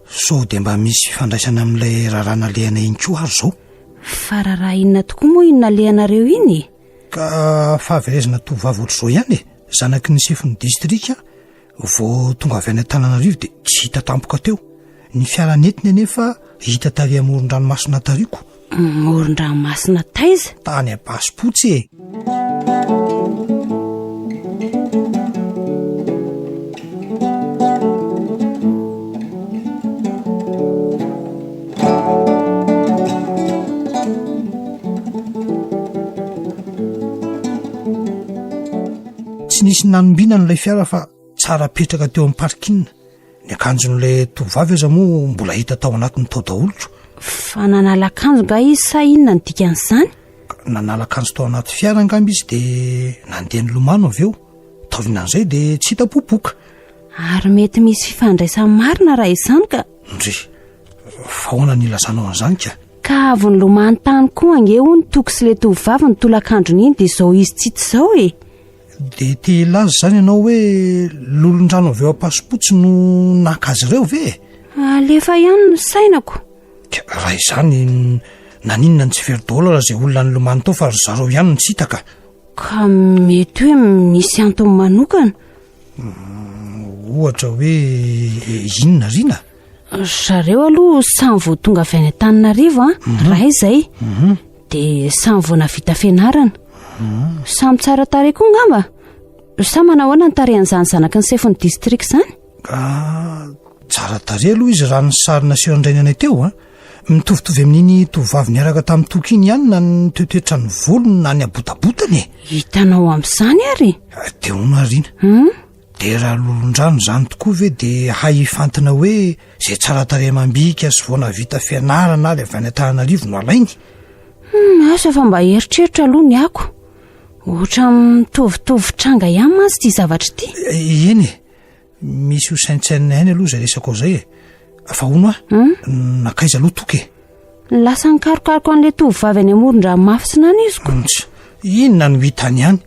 sao dia mba misy fifandraisana amin'ilay rarana lehana iny koa ary izao. Fa raha inona tokoa moa inona lehanareo iny? Ka fahaverezana tovavy ohatr'izao ihany e. Zanaky ny sefin'ny distrika vao tonga avy any Antananarivo dia tsy hita tampoka teo. Ny fiaranetiny anefa hita tary amoron-dranomasina tariko. Moron-dranomasina taiza? Tany Ampasipotsy e. Tsy nisy nanombiana n'ilay fiara fa tsara petraka teo amin'ny parkina. Ny akanjon'ilay tovavy aza moa mbola hita tao anatiny tao daholo. Fa nanala akanjo nga izy sa inona ny dikan'izany? Nanala akanjo tao anaty fiara angamba izy dia nandeha nilomano avy eo. Taovinan'izay dia tsy hita popoka. Ary mety misy fifandraisany marina raha izany ka. Ndry, fa ahoana ny ilazanao an'izany ka? Ka avy ny lomano tany koa ange ho ny toky sy ilay tovavy ny tolakandrony iny dia izao izy tsy hita izao e. Dia te hilaza izany ianao hoe lolondrano avy eo Ampasipotsy no naka azy ireo ve? Alefa ihany no sainako. Raha izany naninona ny tsy very daholo raha izay olona nilomano tao fa ry zareo ihany no tsy hitaka. Ka mety hoe misy antony manokana. Ohatra hoe inona rina? Zareo aloha samy vao tonga avy any Antananarivo raha izay. Dia samy vao navita fianarana. Samy tsara tarehy koa ngamba. Sa manahoana ny tarehan'izany zanaky ny sefin'ny distrika izany? Tsara tarehy aloha izy raha ny sary naseho andrainana teo a. Mitovitovy amin'iny tovavy niaraka tamin'ny toky iny ihany na ny toetoetra ny volony na ny abotabotany e. Hitanao amin'izany ary? Dia hono rina. Dia raha lolondrano izany tokoa ve dia hay hifantina hoe izay tsara tarehy mambika sy vao navita fianarana ary avy any Antananarivo no alainy. Asa fa mba eritreritra aloha ny ako. Ohatra mitovitovy tranga ihany mantsy ity zavatra ity. Eny e, misy ho saintsainina ihany aloha izay resako ao izay e. Fa hono nakaiza aloha toky e. Lasa nikarokaroko an'ilay tovovavy any amoron-dranomasina any izy ko. Inona no hitany ihany?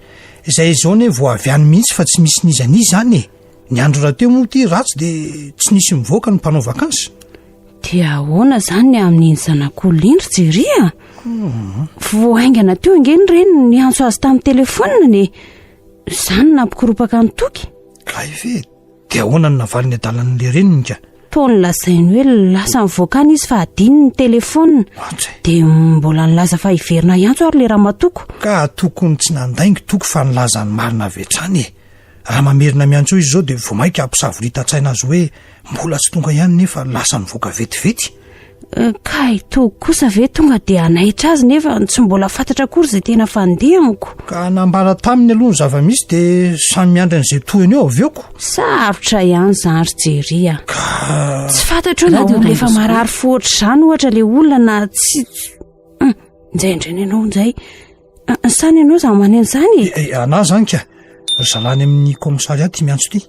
Izay izao ne vao avy any mihitsy fa tsy misy nizaniza any e. Ny andro raha teo moa ity ratsy dia tsy nisy mivoaka ny mpanao vakansa. Dia ahoana izany ny amin'iny zanak'olona iny ry jeria? Voahaingana teo ange ny reniny ny antso azy tamin'ny telefonina ne. Izany nampikorupaka ny toky. Kay ve, dia ahoana no navaly ny adalan'ilay reniny ka? Taony lazainy hoe lasa mivoaka any izy fa adiny ny telefonina. Dia mbola nilaza fa hiverina iantso ary le raha matoko. Ka tokony tsy nandaingy toko fa nilaza ny marina avetrany e. Raha mamerina miantso izy zao dia vomaika ampisavorita tsaina azy hoe mbola tsy tonga ihany nefa lasa mivoaka vetivety. ka ito kosa ve tonga dia anahitra azy nefa tsy mbola fantatra akory izay tena fandehako ka nambara taminy aloha ny zava-misy dia samy miandra n'izay tohiny eo avy eoko sarotra ihany zany jeria tsy fantatra na olona efa marary fohatra izany ohatra le olona na tsy indraindray ianao inzay sany ianao za maneno izany ana zany ka zalany amin'ny komisary aty miantso ity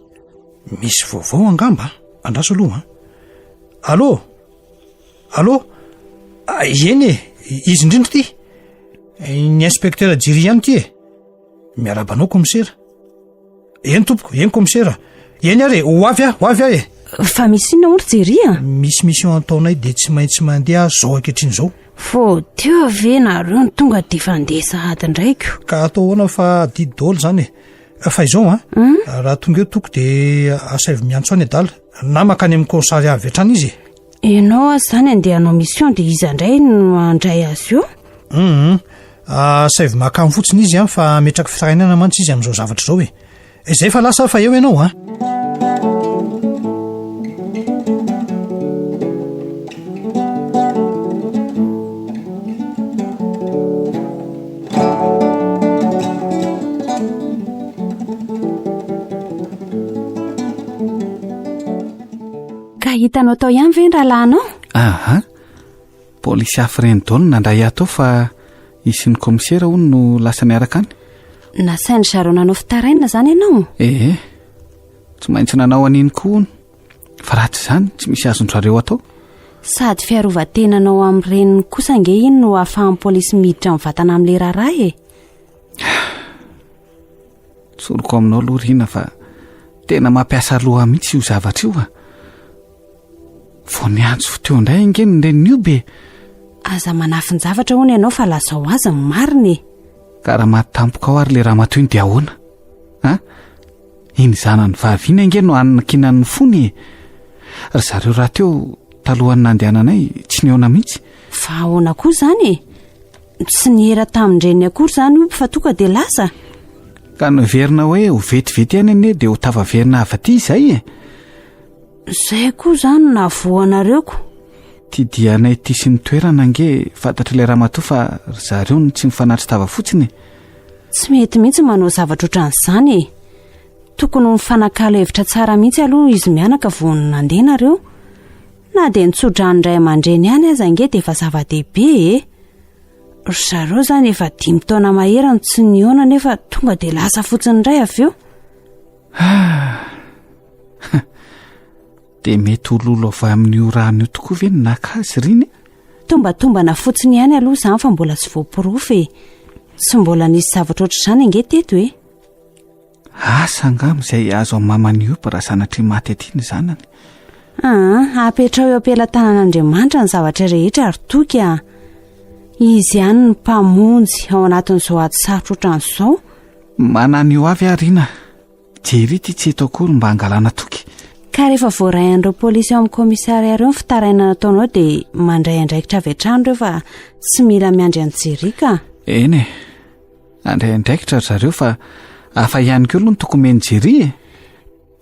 misy vaovao angamba andraso aloha allo eny izy indrindra ity ny inspektera jiri ihany ity miarabanao komisera eny tompoko eny komisera eny ary ho avy aho fa misy inona ory jeria misy mission ataonay dia tsy maintsy mandeha zao ankehitriny zao fo teo ave nareo ny tonga dia fandeha sahady indraiko ka atao hoana fa didy daholo zany fa izao raha tonga eo toko dia asavy miantso any adala na makany amin'ny konsary avy hatrany izy ianao azy zany andeha hanao mission dia iza indray no andray azy io asavy makamy fotsiny izy fa metraka fitarainana mantsy izy amin'izao zavatra zao izay fa lasa fa eo ianao ka hitanao tao ihany ve ny rahalanao polisy afirendona nandray ato fa isy ny komisera hono no lasa niaraka any nasainy zareo nanao fitaraina zany ianao tsy maintsy nanao aniny koa hono fa ratsy zany tsy misy azondrareo atao sady fiarovatenanao amin'ireny kosa ange iny no ahafahan'ny polisy miditra mivatana amin'le raharaha tsoroko aminao lohariana fa tena mampiasa loha mihitsy io zavatra io vao niantso foteo indray ingeny nreniny io be aza manafiny zavatra hono ianao fa lazao azy ny mariny ka raha matampoka ao ary le raha matoy ny dia ahoana iny zanany vaviana ingeny no anakinan'ny fony ry zareo raha teo talohany nandehananay tsy niona mihitsy fa ahoana koa zany tsy nihera tamindreny akory zany fa tonga dia lasa ka noverina hoe ho vetivety any ane dia ho tavaverina avaty izay izay koa zany na voanareoko ty dianay ty sy ny toerana nge fantatra ilay raha matoa fa ry zareo no tsy mifanatry tava fotsiny tsy mety mihitsy manao zavatra ohatran'izany tokony mifanakalo hevitra tsara mihitsy aloha izy mianaka voany nandeha nareo na dia nitsodrany ray aman-dreny ihany aza nge dia efa zava-dehibe ry zareo zany efa 5 taona maherany tsy niona nefa tonga dia lasa fotsiny ray avy eo dia mety ololo avy amin'io rano io tokoa ve ny nakazy riny tombatombana fotsiny ihany aloha izany fa mbola tsy voaporofy tsy mbola nisy zavatra ohatr'izany ange teto asa angamo izay azo amin'ny maman'io raha sanatry maty aty ny zanany apetrao eo ampelatanan'Andriamanitra ny zavatra rehetra ary toky izy ihany ny mpamonjy ao anatin'izao ady sarotra ohatran'izao manana io avy ariana jery ty tsy eto akory mba hangalana toky ka rehefa voarain'ireo polisy ao amin'ny komisaria ireo ny fitaraina nataonao dia mandray andraikitra avy hatrany ireo fa tsy mila miandry anjery ka eny andray andraikitra zareo fa afa ihany keo aloha ny tokomeny jery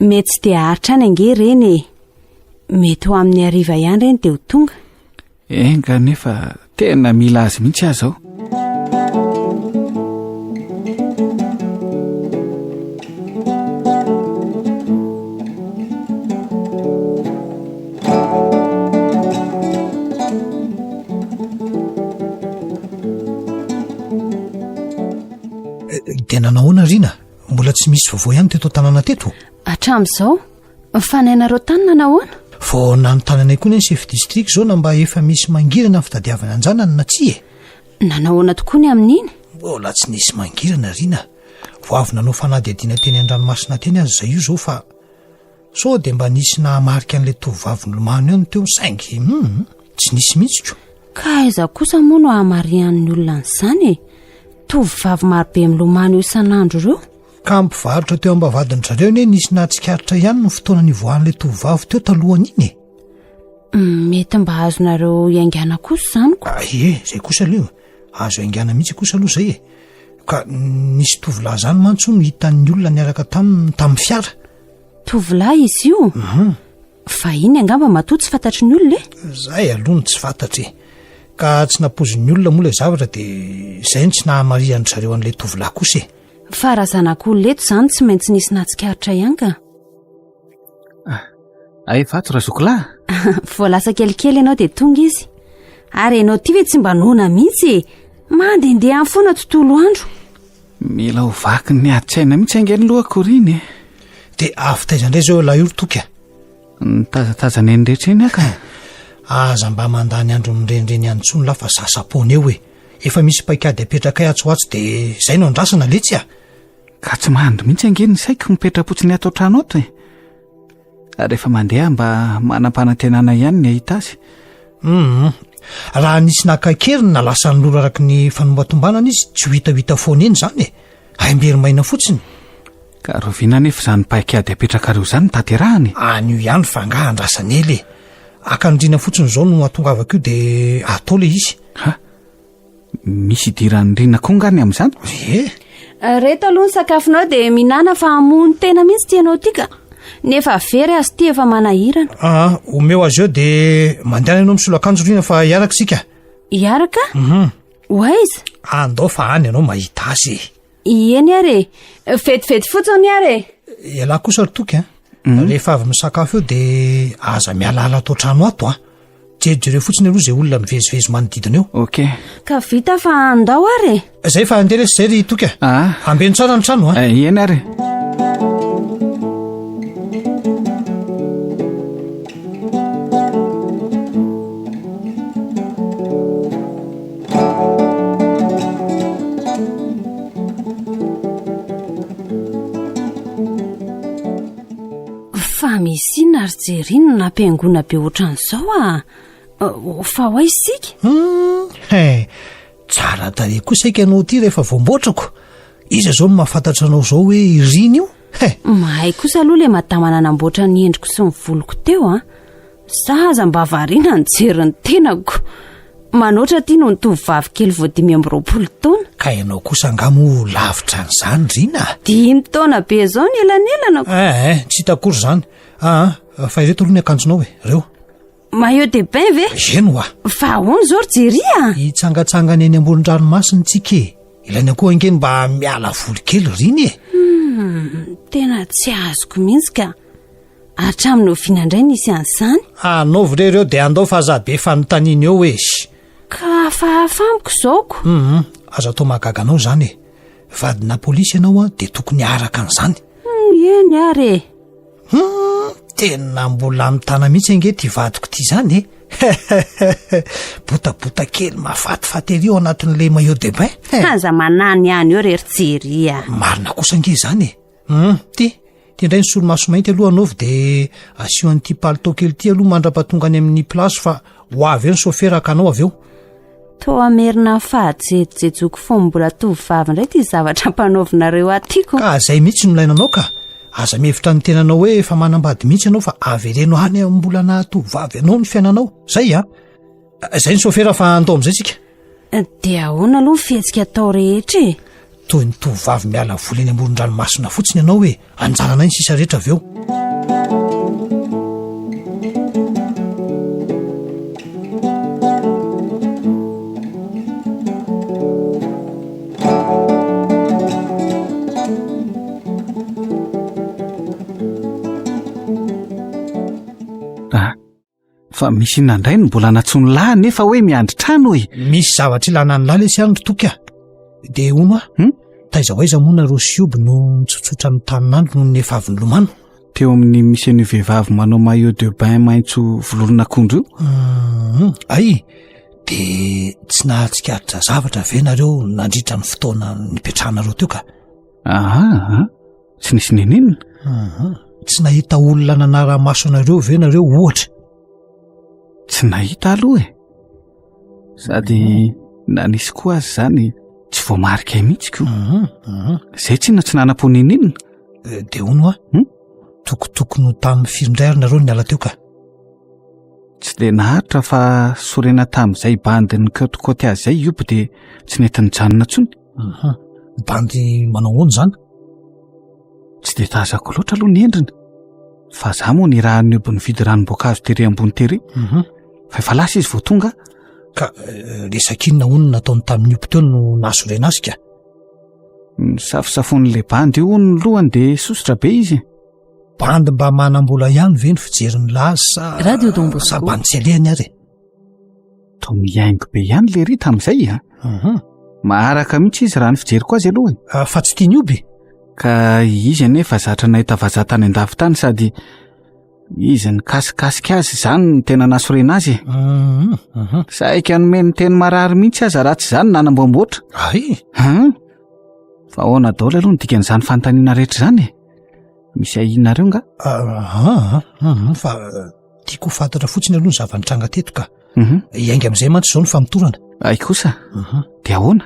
mety tsy dia haritra any ange reny mety ho amin'ny hariva ihany reny dia ho tonga enga nefa tena mila azy mihitsy azy ao dia nanahoana rina mbola tsy misy vaovao ihany teto tanàna teto hatramin'izao mifanainareo tany nanahoana vao nanotananay koa ny chef district zao na mba efa misy mangirana ny fitadiavana anjanany na tsy nanahoana tokoa ny amin'iny mbola tsy nisy mangirana rina vo avy nanao fanady adiana teny an-dranomasina teny azy zay io zao fa sao dia mba nisy nahamarika an'ilay tovavy nylomano eo ny teo saingy tsy nisy mihitsy ka aiza kosa moa no hamarian'ny olona n'izany tovavy marobe milomano io isan'andro ireo ka mpivarotra teo ambavadiny zareo ne nisy nahatsikaritra ihany no fotoana nivoan'ilay tovavy teo talohany iny mety mba azonareo iangana kosa zany ko zay kosa aloha azo aingana mihitsy kosa aloha zay ka nisy tovolahy zany mantso no hitan'ny olona niaraka tamin'ny fiara tovolahy izy io fa iny angamba matoa tsy fantatry ny olona Zay aloha ny tsy fantatry ka tsy nampoziny olona moa ilay zavatra dia izay ny tsy nahamarian'ny zareo an'ilay tovolahy kosa fa raha zanak'olona eto izany tsy maintsy nisy natsikaritra ihany ka ay vato razokolahy voalasa kelikely ianao dia tonga izy ary ianao ty ve tsy mba noana mihitsy mandehandeha amin'ny foana tontolo andro mila ho vaky ny adi-tsaina mihitsy angeny lohako riny dia afitaizandray zao laholo toka nitazatazana eny rehetra eny aka aza mba mandany andro mirenireny ihany tsony lafa sasapona eo efa misy paikady apetraka ay atsoatsy dia izay no andrasana letsy ka tsy mahandro mihitsy angeny ny saiko mipetrapotsiny ato trano ato ary rehefa mandeha mba manam-panantenana ihany ny ahita azy raha nisy nakakeriny na lasany lolo araky ny fanombatombanana izy tsy ho hitahita foana eny izany aimbery-maina fotsiny ka roviana nefa izany paikady apetraka reo izany tanterahany anio ihany fa nga andrasana ely akanodrina fotsiny izao no atongavako io dia atao le izy misy idiran'rina koa ngany amin'izany reto aloha ny sakafonao dia minana fa amony tena mihitsy tianao tika nefa very azy ty efa manahirana omeo azy eo dia mandeana ianao misolo akanjo rina fa hiaraka sika hiaraka oaiza andao fa any ianao mahita azy eny ary vetivety fotsiny ary ialahy kosa ry toky rehefa avy misakafo eo dia aza mialala atao trano ato jerijere fotsiny aloha izay olona mivezivezy manodidina eo ok ka vita fa andao ary zay fa andeha resy zay ry toky ambeny tsara ny trano eny ary fa misy ina ary jerina nampiangona be ohatran'izao fa ho aisika tsara tare koa saika ianao ty rehefa voamboatrako izy zao no mahafantatra anao izao hoe irina io mahay kosa aloha le matamana namboatra ny endriko sy ny voloko teo zaza mba variana ny jeriny tenako manoatra ty no nitovavy kely voadimy amby 20 taona ka ianao kosa angamo lavitra n'izany rina 5 taona be zao ny elanelanako tsy hitakory izany fa ireto aloha ny akanjonao reo maillot de bain ve eno fa ahoana zao ry jery hitsangatsangana eny ambonin-dranomasiny tsika ilany akoha angeny mba miala voly kely riny tena tsy azoko mihitsy ka hatraminy ovinandray nisy an'izany anaovy rereo dia andao fa aza be fanontaniana eo ka fahafamiko zaoko aza atao mahagaganao izany vadina polisy ianao dia tokony araka an'izany eny ary tena mbola mitana mihitsy ange ty vadiko ty izany botabota kely mafatifaty ao anatin'ilay maillot de bain aza manany ihany eo rery jery marina kosa ange izany ty indray ny solomaso mainty aloha anaovy dia asio an'ity palitao kely ty aloha mandra-patonga any amin'ny plasy fa ho avy eo ny soferaka anao avy eo to amerina fahajejojejoko fo mbola tovavy indray ty zavatra mpanaovinareo atyko ka zay mihitsy nolainanao ka aza mihevitra ny tenanao hoe efa manambady mihitsy ianao fa avereno any mbola na tovavy anao ny fiainanao zay zay ny sofera fa andao amin'izay tsika dia ahoana aloha fihetsika atao rehetra toy ny tovavy miala voly eny amoron-dranomasina fotsiny ianao hoe anjarana ny sisa rehetra avy eo fa misy inandray no mbola natsony lahy nefa hoe miandry trano misy zavatra ilana ny laly sy andro toky dia ono taiza hoaiza moana rosioby no nitsotsotra ny taninandro no nefa avy ny lomano teo amin'ny misy ny vehivavy manao maillot de bain maintso volorona-kondro io ay dia tsy nahatsikaritra zavatra ve nareo nandritra ny fotoana nipetrahanareo teo ka tsy nisy nenenina tsy nahita olona nanara-maso anareo ve nareo ohatra tsy nahita aloha sady na nisy koa azy zany tsy voamarika mihitsy ko zay tsy na tsy nanam-poninina dia ono tokotokony tamin'ny firindray nareo ny ala teo ka tsy dia naharitra fa sorena tamin'izay bandy ny kotikoty azy zay iopo dia tsy nety nijanona tsony bandy manao hoany zany tsy dia tazako loatra aloha ny endrina fa za moa ny raha ny obony fiderana-boankazo tery ambony tery fa efa lasa izy vao tonga ka resakinona hono nataony tamin'ny opo teo no nahasorena azy ka ny safosafon'le bandy io ny lohany dia sosotra be izy bandy mba manam-bola ihany ve ny fijeriny lazy Radio Don Bosco. sa bandy tsy alehany ary to miaingo be ihany le ry tamin'izay maharaka mihitsy izy raha ny fijeriko azy aloha fa tsy tiany oby ka izy anefa zatra nahita vazatany an-davitany sady izy ny kasikasika azy izany ny tena nasorena azy saika nome ny teny marary mihitsy aza raha tsy izany nanamboamboatra ay fa ahoana daoly aloha ny dikan'izany fanontaniana rehetra izany misy ahinareo nga fa tiako fantatra fotsiny aloha ny zavanitranga teto ka iainga amin'izay mantsy izao ny famitorana ay kosa dia ahoana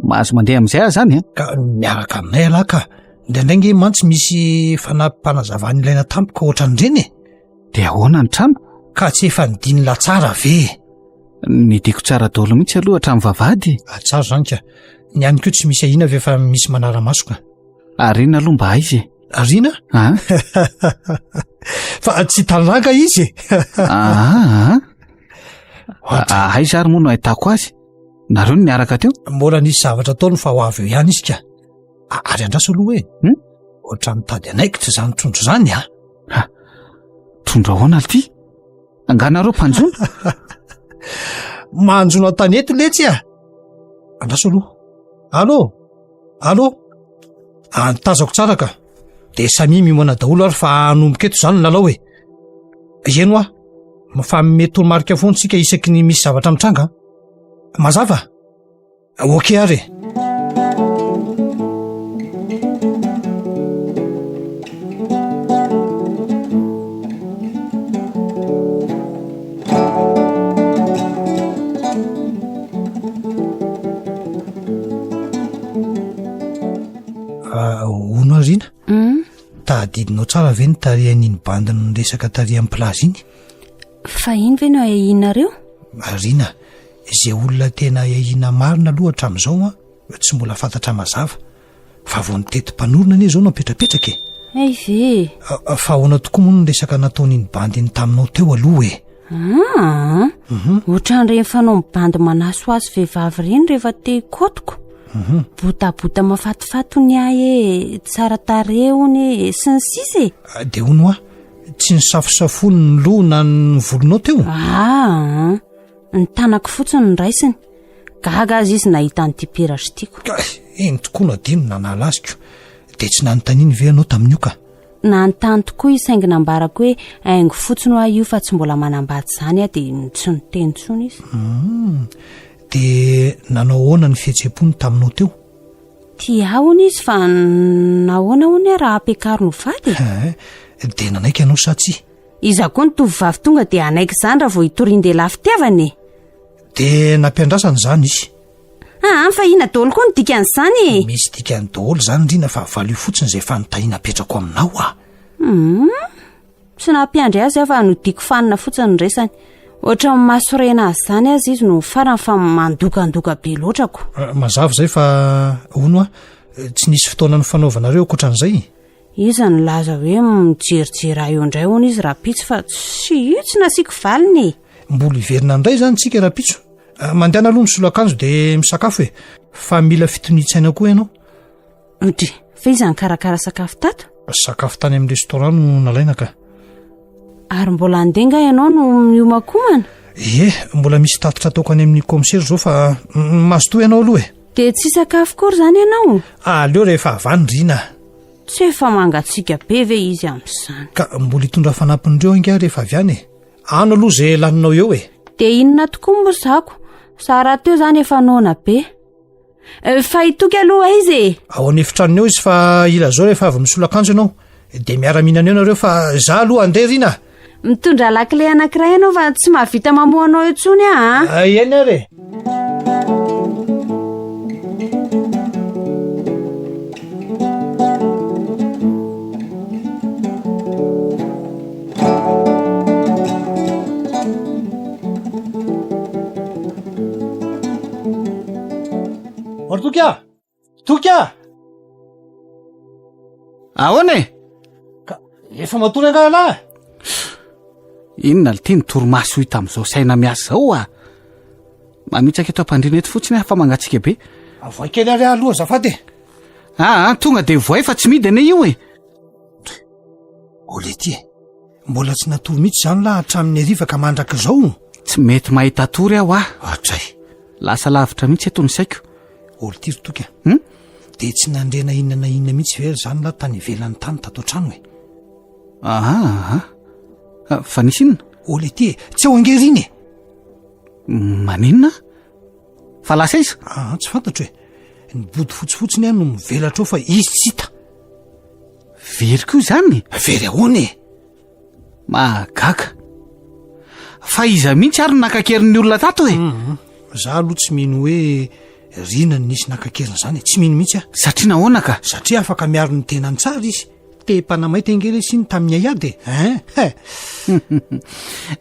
mahazo mandeha amin'izay azy zany ka miaraka aminay alahy ka indraindrange mantsy misy fanampanazavany ilaina tampoka ohatran'ireny dia ahoana ny trano ka tsy efa nidiny latsara ve ny diako tsara daolo mihitsy aloha hatramin'ny vavahady tsara zany ka ny any keo tsy misy ahina ve efa misy manara-masoka arina aloha mba aizy arina fa tsy talaka izy hay zary moa no ahitako azy nareo ny niaraka teo mbola nisy zavatra ataony fa ho avy eo ihany izy ka ary andraso aloha hoe ohatra mitady anaikitra zany trondro zany trondro ahoana ty anganareo mpanjona manjona tanety letsy andraso aloha allo antazako tsara ka de samy mimona daholo ary fa anomboka eto zany lalao hoe eno fa mety marika foantsika isaky ny misy zavatra mitranga mazava oke ary ono arina tadidinao tsara ve ny tarihan'iny bandiny ny resaka tarihan'ny plazy iny fa iny ve no ahinareo arina izay olona tena ahina marina aloha hatramin'izao tsy mbola fantatra mazava fa vao niteti-panorona anie zao no apetrapetraka ay ve fa ahoana tokoa moa no resaka nataon'iny bandy ny taminao teo aloha ohatran'ireny fanao mibandy manaso azy vehivavy ireny rehefa te kotoko botabota mafatifato ny ahy tsara tareony sy ny sisy de ono tsy ny safosafony ny loha na ny volonao teo ny tanako fotsiny ny raisiny gaga azy izy nahita ny typeratra tiako eny tokoa no adino nanala aziko de tsy nanontaniany ve anao tamin'io ka nanontany tokoa isaingy nambarako hoe aingo fotsiny ho io fa tsy mbola manambady zany de tsy niteny tsony izy de nanao ahoana ny fihetsehampony taminao teo tiahony izy fa nahoana hony raha ampiakary no vady de nanaiky anao sa tsy iza koa ny tovovavy tonga de anaiky zany raha vao hitorian'de lafitiavany de nampiandrasany zany izy fa ina daolo koa ny dikan'izany misy dikany daolo zany indrina fa valio fotsiny izay fanontahina apetrako aminao tsy nampiandry azy fa nodiko fanina fotsiny ny resany ohatra masorena azy zany azy izy no farany fa mandokandoka be loatrako mazava zay fa ono tsy nisy fotoana ny fanaovanareo akoatran'izay izy ny laza hoe mijerijery eo indray hoana izy rapitso fa tsy io tsy nasiako valiny mbola iverina indray zany tsika rapitso mandehana aloha ny solo-akanjo de misakafo fa mila fitonitsaina koa ianao dry fa izy ny karakara sakafo tato sakafo tany amin'ny restaurant no nalaina ka ary mbola andenga ianao no miomakomana mbola misy tatitra ataoko any amin'ny komisery zao fa mazotoa ianao aloha de tsy sakafo kory zany ianao aleo rehefa avanydrina tsy efa mangatsika be ve izy amin'izany ka mbola hitondra fanampin'ireo inga rehefa avy any ano aloha zay laninao eo de inona tokoa mbozako sara teo zany efa noana be fa hitoky aloha izy ao anefitranony eo izy fa ila zao rehefa avy misolo-akanjo ianao de miara-minana eo nareo fa za aloha anderina mitondra lakile anankiray ianao fa tsy mahavita mamoanao eo tsony eny ary toka ahoana efa matory angalahy. Inona le tiany torimaso hita amin'izao saina miasa zao a. Mamitsaka eto ampandrina eto fotsiny fa mangatsika be. Avoakely ary aloha zafady. Tonga de voay fa tsy midy ane io e. Olety mbola tsy natory mihitsy zany laha hatramin'ny ariva ka mandraka izao. Tsy mety mahita tory aho a. Atray. Lasa lavitra mihitsy eto ny saiko. Olety toka. De tsy nandrena inona mihitsy very zany laha tany ivelan'ny tany tato an-trano e. Fa nisy inona? Olety tsy ao angeriny e. Maninona? Fa lasa iza? Tsy fantatro hoe ny body fotsifotsiny ihany no mivelatra ao fa izy tsy hita. Very koa izany? Very ahoana e. Mahagaga. Fa iza mihitsy ary nakakeriny olona tato e. Za aloha tsy mino hoe rina ny nisy nakakeriny zany e. Tsy mino mihitsy a. Satria nahoana ka? Satria afaka miaro ny tenany tsara izy. Te-panamaity angely siny tamin'ny aiady e.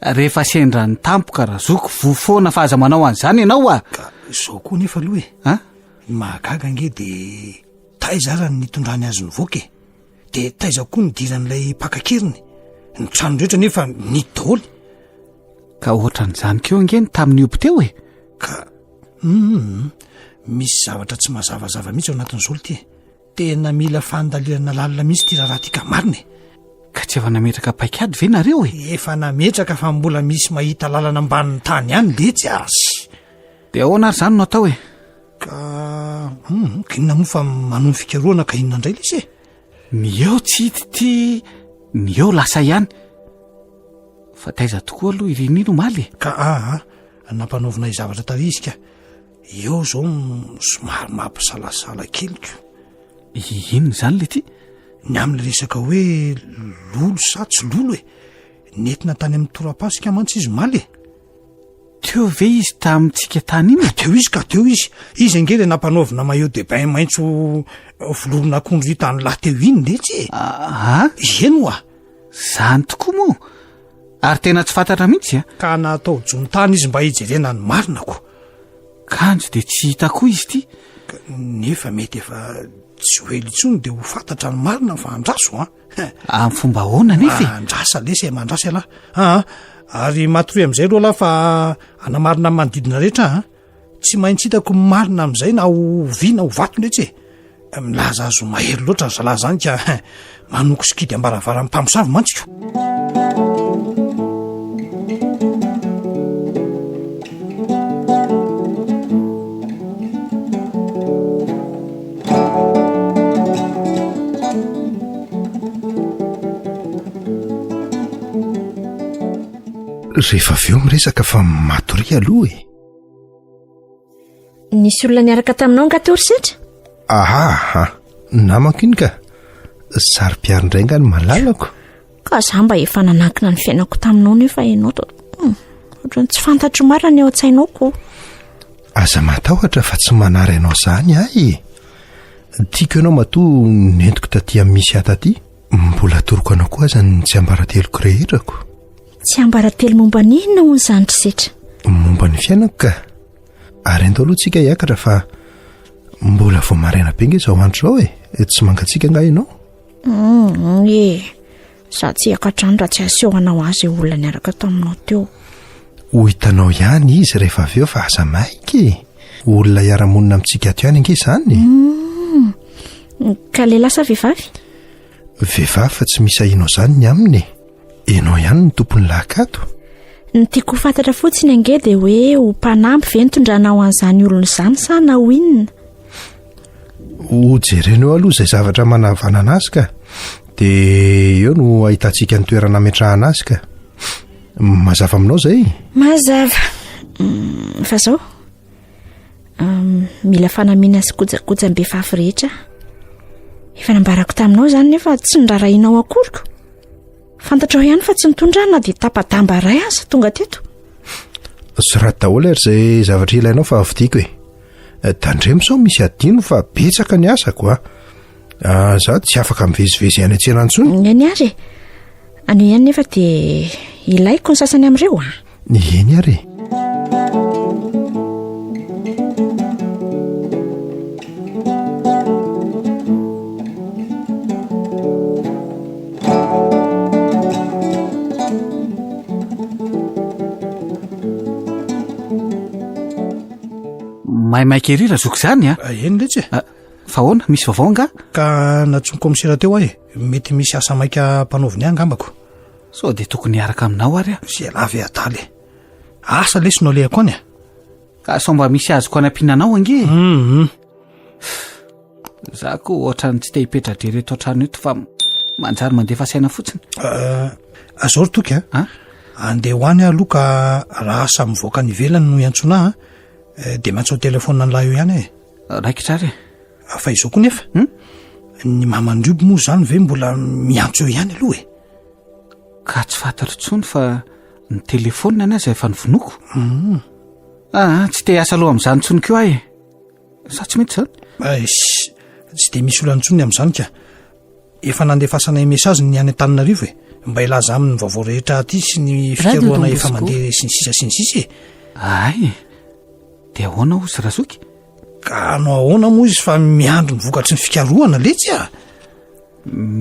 Rehefa sendra ny tampoka razoko vofoana fa aza manao an'izany ianao a. Ka izao koa nefa aloha e. Ny mahagaga ange de taiza ara ny nitondrany azy nivoaka e. De taiza koa ny diran'ilay mpakakeriny. Ny trano rehetra nefa ny daoly. Ka ohatran'izany keo angeny tamin'ny oby teo e. Ka misy zavatra tsy mazavazava mihitsy ao anatin'izao ty e. Tena mila fandalirana lalina mihitsy ty raha ty ka marina e. Ka tsy efa nametraka paikady ve nareo e? Efa nametraka fa mbola misy mahita lalana ambanin'ny tany ihany letsy azy. De ahoana ary zany no atao e? Ka inona moa fa manomby fikaroana ka inona indray lisy e. Ny eo tsy hity ty, ny eo lasa ihany. Fa taiza tokoa aloha irinino maly e. Ka nampanaovina izavatra tarisika. Eo zao somary mampisalasala keliko. Inona zany le ty? Ny amin'ny resaka hoe lolo sa tsy lolo e. Nentina tany amin'ny torapasika mantsy izy maly e. Teo ve izy tamintsika tany iny? Teo izy ka teo izy. Izy angely nampanaovina maillot de bain maitso volorona akondro hitany lahy teo iny letsy e. Eno a. Zany tokoa moa. Ary tena tsy fantatra mihitsy a. Ka natao jonontany izy mba hijerena ny marinako. Kanjo de tsy hita koa izy ty. Nefa mety efa tsy hoely intsony de ho fantatra ny marina fa andraso Amin'ny fomba ahoana nefa? Andrasa lesa e mandrasa alahy. Ary matory amin'izay aloha laha fa anamarina manodidina rehetra tsy maintsy hitako marina amin'izay na ho vy na ho vato letsy e. Milaza azo mahery loatra ny zalahy zany ka manoko sikidy ambaravara amin'ny mpamosavy mantsika. Rehefa avy eo miresaka fa matory aloha e. Nisy olona niaraka taminao ngatory setra? Namako iny ka. Sary-piarin-drainga ny malalako. Ka za mba efa nanankina ny fiainako taminao nefa ianao ohatrany tsy fantatro marina eo an-tsainao koa. Aza matahotra fa tsy manary ianao zany ahy. Tiako ianao matoa nentiko taty amin'ny misy ataty. Mbola toroko anao koa aza ny tsy ambarateloko rehetrako. Tsy ambaratelo momba ny inona hoy izany setra? Momba ny fiainako ka. Ary andao aloha tsika hiakatra fa mbola vao maraina be nge izao andro zao e. Tsy mangatsika nga ianao? Za tsy hiakatra any raha tsy asehoanao azy olona niaraka taminao teo. Ho hitanao ihany izy rehefa avy eo fa aza maika. Olona hiara-monina amintsika ato ihany ange izany. Ka lehilahy sa vehivavy? Vehivavy fa tsy misy ahinao zany ny aminy. Enao ihany ny tompony lahakato. Ny tiako fantatra fotsiny ange dia hoe ho mpanampy ve nitondranao an'izany olona izany sa na ho inona? Ho jerenao aloha izay zavatra manavanana azy ka. Dia eo no ahitantsika ny toerana ametrahana azy ka. Mazava aminao zay? Mazava. Fa zao mila fanamiana sy kojakojam-behivavy rehetra. Efa nambarako taminao zany nefa tsy nirarahinao akoriko. Fantatrao ihany fa tsy nitondrana dia tapa-damba ray aza tonga teto. Sy raha daholo ary izay zavatra ilainao fa avidiako e. Tandremo sao misy adino fa betsaka ny asako za tsy afaka mivezivezy any an-tsena antsony. Eny ary ano ihany nefa dia ilaiko ny sasany amin'ireo Eny ary maimaika ery raha zoko zany a eny letsy fa hoana misy vaovao nga ka natsomy komisera teo ahy mety misy asa maika mpanaoviny angambako sao de tokony hiaraka aminao ary a zay lavy adaly asa lesonao lehako any ka sao mba misy azoko any ampinanao ange za ko ohatrany tsy te hipetratra ireto ohatrany eto fa manjary mandefa saina fotsiny azao ry toky andeha hoany aloha ka raha asa mivoaka ny ivelany no iantsona de mantsao telefona ny lahy eo ihany raikitrary fa izao koa nefa ny mamandriobo moa zany ve mbola miantso eo ihany aloha ka tsy fantatra tsony fa ny telefona any azy efa nyvinoko tsy te asa aloha amin'izany tsony keo ahy sa tsy mety zany tsy de misy olantsony amin'izany ka efa nandefasana mesazy ny any an-taninarivo mba ilaza amin'ny vaovao rehetra aty sy ny fikaroana efa mandeha sy ny sisa sy ny sisy ay de ahoana ozy razoky ka anao ahoana moa izy fa miandro ny vokatry ny fikaroana letsy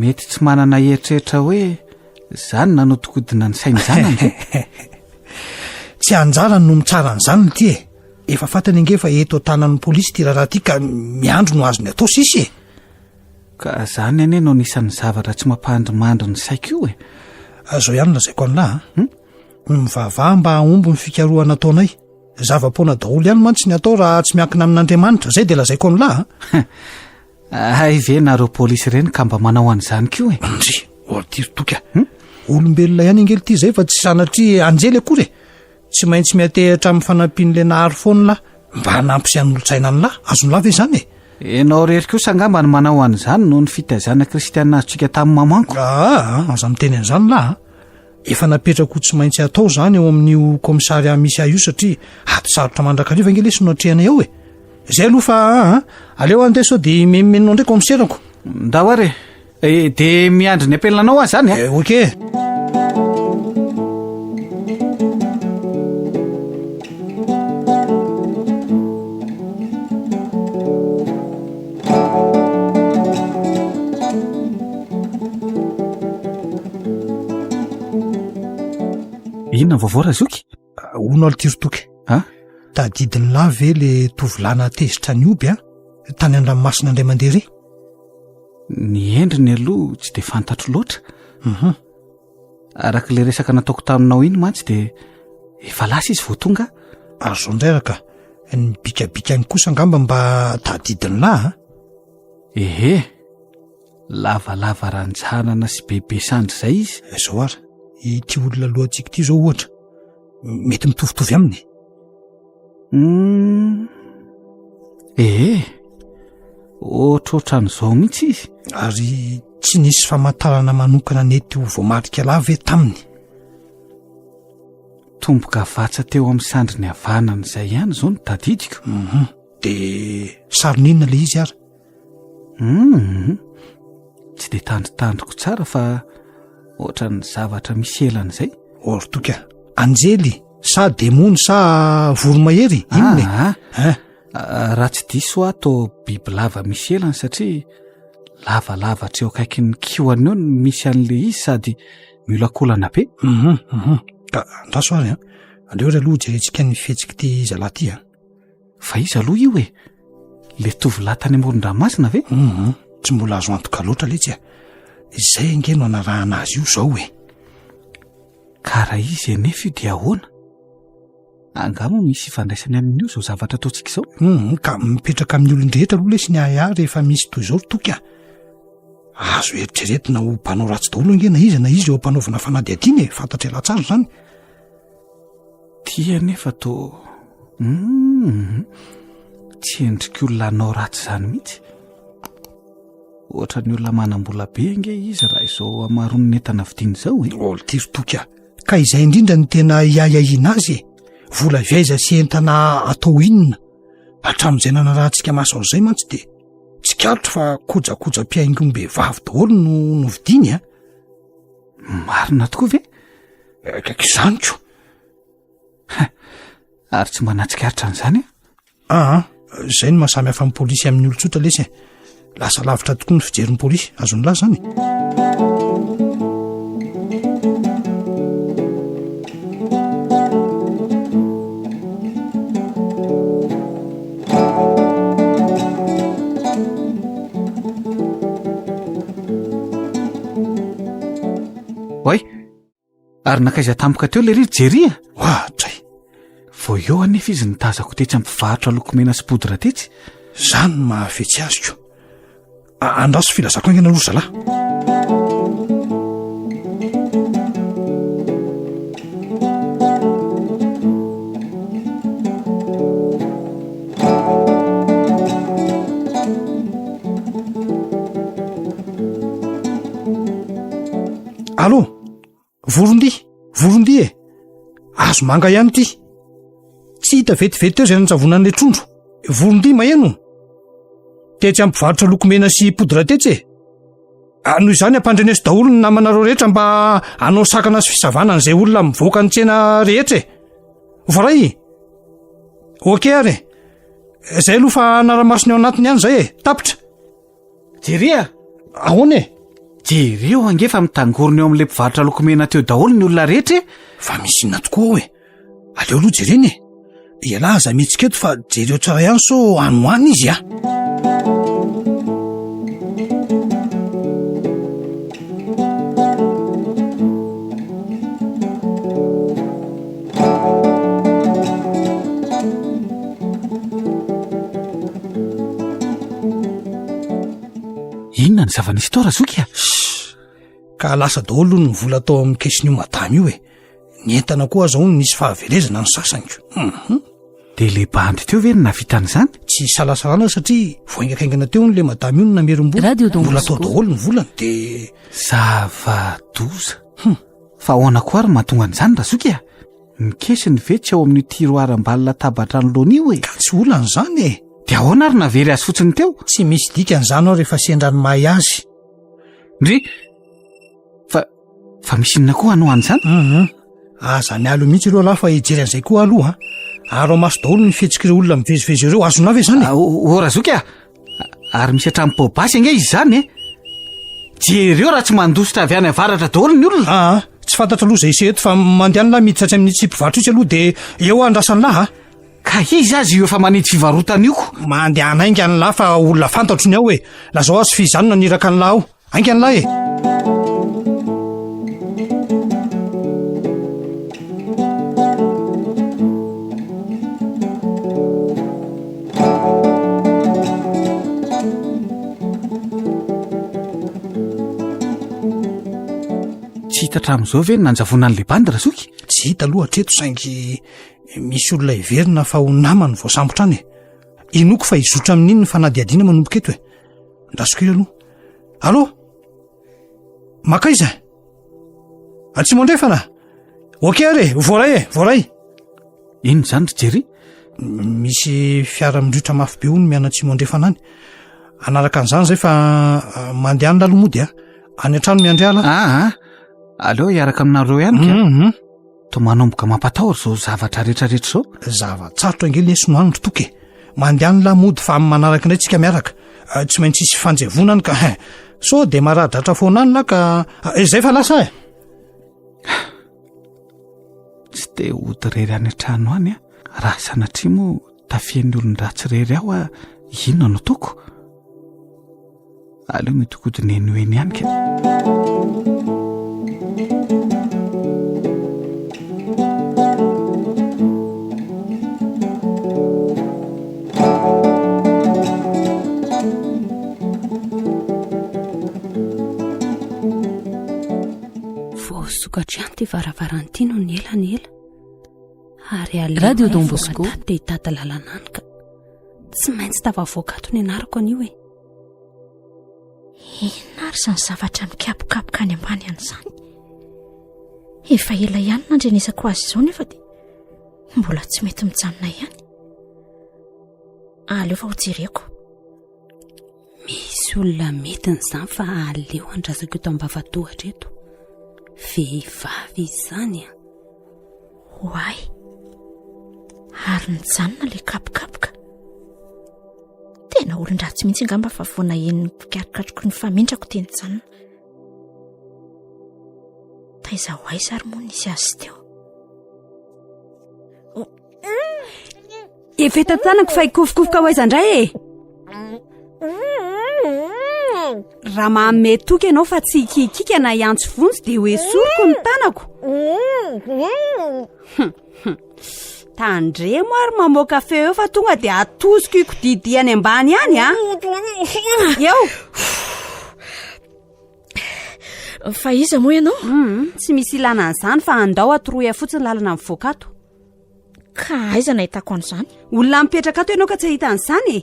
mety tsy manana eritreritra hoe zany nanotokodina ny sainy zany tsy anjara no mitsara n'izany ty efa fantany angefa eto tanan'ny polisy ty raha ty ka miandro no azony atao sisy ka zany ane no nisan'ny zavatra tsy mampandrimandro ny saiko io azao ihany lazaiko an'lahy mivavaha mba ombo ny fikaroana ataonay zava-poana daholo ihany mantsy ny atao raha tsy miankina amin'Andriamanitra zay de lazaiko an'lahy ay ve nareo polisy reny ka mba manao an'izany keo Andry oatiry toka olombelona ihany angely ty zay fa tsy sanatry anjely akory tsy maintsy miatehatra amin'ny fanampian'le nahary foana lahy mba hanampy sy an'olotsaina ny lahy azony lahy ve zany enao rery kosa angamba ny manao an'izany no ny fitaizana kristianina azotsika tamin'ny mamanko aza miteny an'izany lahy efa napetrako tsy maintsy atao zany eo amin'io komisary misy ahy io satria aty sarotra mandrakariva ange lesy no atrehanay ao zay aloha fa aleo andeha sao de memenao ndray komiserako ndao ary de miandry ny ampelanao azy zany oke inona ny vaovao razoky ono alitirotoky tadidiny lahy ve le tovolana tezitra ny oby tany an-dranomasina indray mandeha ry ny endriny aloha tsy de fantatro loatra araka le resaka nataoko taminao iny mantsy de efa lasa izy voatonga azao ndrairaka ny bikabikany kosa angamba mba tadidiny lahy ehe lavalava ranjanana sy bebe sandry zay izy zao ary ity olona lohantsika ity zao ohatra mety mitovitovy aminy ehe ohatrohatran'izao mihitsy izy ary tsy nisy famantarana manokana nety ho voamarika lahy ve taminy tomboka vatsa teo amin'ny sandry ny havanana izay ihany zao no tadidiko de saroninona le izy ary tsy de tandritandriko tsara fa ohatra ny zavatra misy elana izay ortoka anjely sa demony sa voromahery inony raha tsy diso atao biby lava misy elany satria lavalavatra eo akaiky ny kioany eo no misy an'le izy sady miolakolana be ka andraso ary aleo ry aloha jerentsika ny fihetsika ty zalahy ty fa izy aloha io le tovolahy tany amoron-dranomasina ve tsy mbola azo antoka loatra letsy izay ange no anarahana azy io zao karaha izy anefa io dia ahoana angamo misy ifandraisany amin'io zao zavatra ataontsika izao ka mipetraka amin'ny olon-drehetra aloha lesy ny ahary rehefa misy toy izao toky azo eritreretina ho mpanao ratsy daholo ange na izy eo ampanaovana fanady adiny fantatra ela tsara zany tia nefa to tsy endrik'olona anao ratsy zany mihitsy ohatra ny olona manam-bola be ange izy raha izao amarony netana vidiany izao olitiry toky ka izay indrindra ny tena iaiaina azy vola viaiza sy entana atao inona hatramin'izay nanarahantsika maso aozay mantsy de tsy karotra fa kojakoja-piaingom-be vavy daholo no vidiany marina tokoa ve izanyko ary tsy manatsikaritra an'izany zay no mahasamy hafa amin'ny polisy amin'ny olotsotra lesy lasa lavitra tokoa ny fijerin'ny polisy azony lahy zany ary nakaiza tampoka teo le ry jeria ohatray vo eo anefa izy nitazako tetsy ampivarotra lokomena sy podra tetsy zany mahafetsy azoko andraso filazako aingana aloha zalahy allo vorondy e azo manga ihany ty tsy hita vetivety teo zay nantsavonan'le trondro vorondy maheno tetsy ampivarotra lokomena sy podra tetsy noho izany ampandreneso daholo ny namanareo rehetra mba anao sakana sy fisavana n'izay olona mivoaka ny tsena rehetra voray oke ary zay aloha fa naramasony ao anatiny ihany zay tapitra jeria ahoana jereo angefa mitangorona eo amin'le mpivarotra lokomena teo daholo ny olona rehetra fa misy inona tokoa hoe aleo aloha jereny ialahy aza mihetsiketo fa jereo tsara ihany so anoany izy inona ny zava-nisy tao razoky ka lasa daholo ny vola tao amin'ny kesin'io madamy io ny entana koa aza ono nisy fahavelezana ny sasanyko dia le bandy teo ve ny navitan'izany tsy salasalana satria voaingakaingana teo n'le madamy io no namerom-bola tao daholo ny volany dia zava-doza fa ahoana koa ary mahatonga an'izany razoky ny kesiny ve tsy ao amin'ny tiroaram-balina tabatra ny lona io ka tsy olan'izany dia ahoana ary navery azy fotsiny teo tsy misy dika an'izany ao rehefa siandrano mahay azy ndry fa misy inona koa hanao an'izany aza mialo mihitsy ireo alahy fa hijery an'izay koa aloha ary ao maso daholo ny fihetsika ireo olona mivezivezy ireo azona ve zany razoky ary misy hatramin'nybobasy ange izy zany jereo raha tsy mandositra avy any avaratra daholo ny olona tsy fantatra aloha zay iseto fa mandeha ny lahy miditra tsy amin'ny tsy mpivarotra itsy aloha dia eo andrasany lahy ka izy azy io efa manidy fivarotana ioko mandeha anainga ny lahy fa olona fantatro ny ao lazao azy fizanona niraka ny lahy ao ainga ny lahy tsy hita hatramin'izao ve nanjavona an'le bandy razoky tsy hita aloha hatreto saingy misy olona hiverina fa ho namany voasambotra any inoko fa hizotra amin'iny ny fanadiadiana manomboka eto ndrasoko io aloha allo makaiza tsy mondrefana oke ary voaray ino zany ry jery misy fiara mindritra mafy be o ny miana tsy mondrefana any anaraka an'izany zay fa mandeha any lalomody any an-trano miandre ala aleo hiaraka aminareo ihany to manomboka mampatahory zao zavatra rehetrarehetra zao zavatsarotra angely esinoanindro toke mandeha ny lamody fa amin'ny manaraka indray tsika miaraka tsy maintsy isy fanjevonany ka so dia maradatra foana any la ka zay fa lasa tsy dia ody rery any an-trano any raha sanatria moa tafian'ny olon-dratsy rery aho inona no toko aleo mitokodiny eny hoeny ihany ka sokatra ihany ty varavaranty no ny ela ary Radio Don Bosco dia hitady lalana any ka tsy maintsy tavavoakato ny anarako an'io inona ary zany zavatra mikapokapoka any ambany an'izany efa ela ihany nandrenesako azy izao nefa dia mbola tsy mety mijanona ihany aleo fa ho jereko misy olona mety n'izany fa aleo andrasako eto ambavatohatra eto vehivavy izany hoay ary nijanona le kapokapoka tena olon-dratsy mihitsy angamba fa voana eniny pikarikatroko ny famindrako teny janona taiza ho aiza ary moa nisy azy teo efa etantanako fa hikofokofoka ho aiza indray raha mahamey toky ianao fa tsy ikikika na iantso vonjy dia hoe soroko ny tanako tandre moary mamoaka feo eo fa tonga dia atosiko ikodidy any ambany any a eo fa iza moa ianao tsy misy ilana an'izany fa andao atoroya fotsiny lalana amin'ny voakato ka aiza nahitako an'izany olona mipetraka ato ianao ka tsy ahita an'izany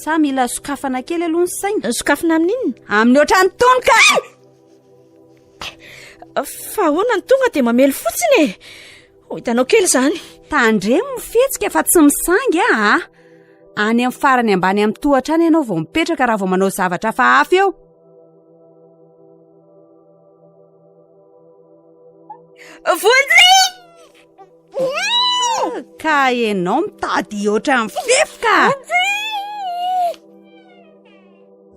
sa mila sokafana kely aloha ny saina sokafina amin'inona amin'ny ohatrany tonoka fa hoana ny tonga dia mamely fotsiny e ho hitanao kely izany tandre mifetsika fa tsy misangy any amin'ny farany ambany amin'ny tohatra any ianao vao mipetraka raha vao manao zavatra fa hafa eo vonjy ka ianao mitady oatra ny fefoka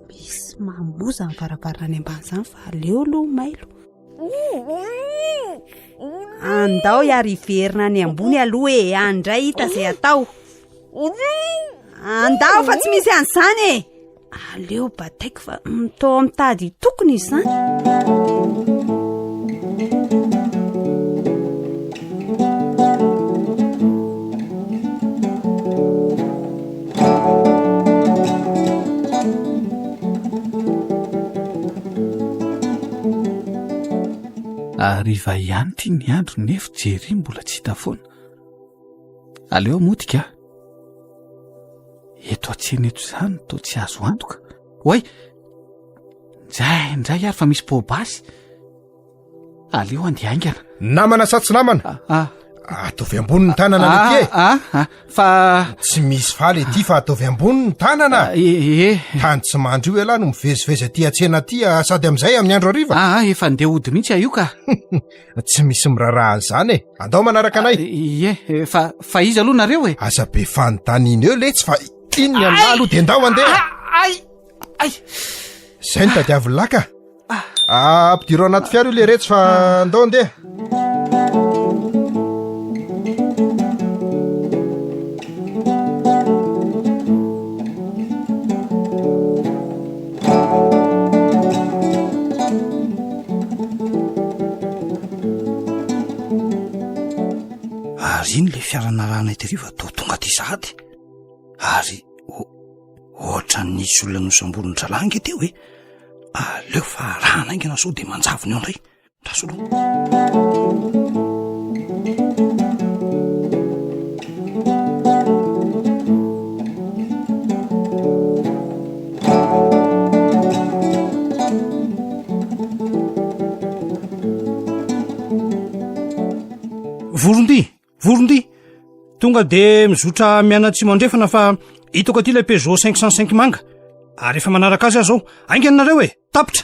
misy mamoza ny varavarana any ambany izany fa aleo aloha mailo andao iariverina any ambony aloha e andray hita izay atao andao fa tsy misy an'izany e aleo bataiko fa mitao mitady tokony izy izany ariva ihany tia ny andro nefa jery mbola tsy hita foana aleo motika eto atsena eto izany to tsy azo antoka hoay ndray ary fa misy pobasy aleo andiaingana namana sa tsy namana ataovy ambony ny tanana ny ty fa tsy misy faly ety fa ataovy ambony ny tanana tany tsy mandro io elahy no mivezivezy aty atsena ty sady amin'izay amin'ny andro ariva efa ndeha ody mihitsy aio ka tsy misy miraraha izany e andao manaraka anay fa izy aloha nareo e aza be fanontaniana eo le tsy fa iny ny aminah aloha dia andao andeha izay ny tadiavinylaka ampidiro anaty fiara io le retsy fa andao andeha iny le fiaranarana iteriva to tonga ty sady ary ohatra nisy olona nosamboronodralangy teo hoe aleo fa rahana aingana sao dia manjavony eo indray rasolo vorondy tonga dia mizotra mianatsy mandrefana fa hitako aty ilay Peugeot 505 manga ary efa manaraka azy azao aingana nareo e tapitra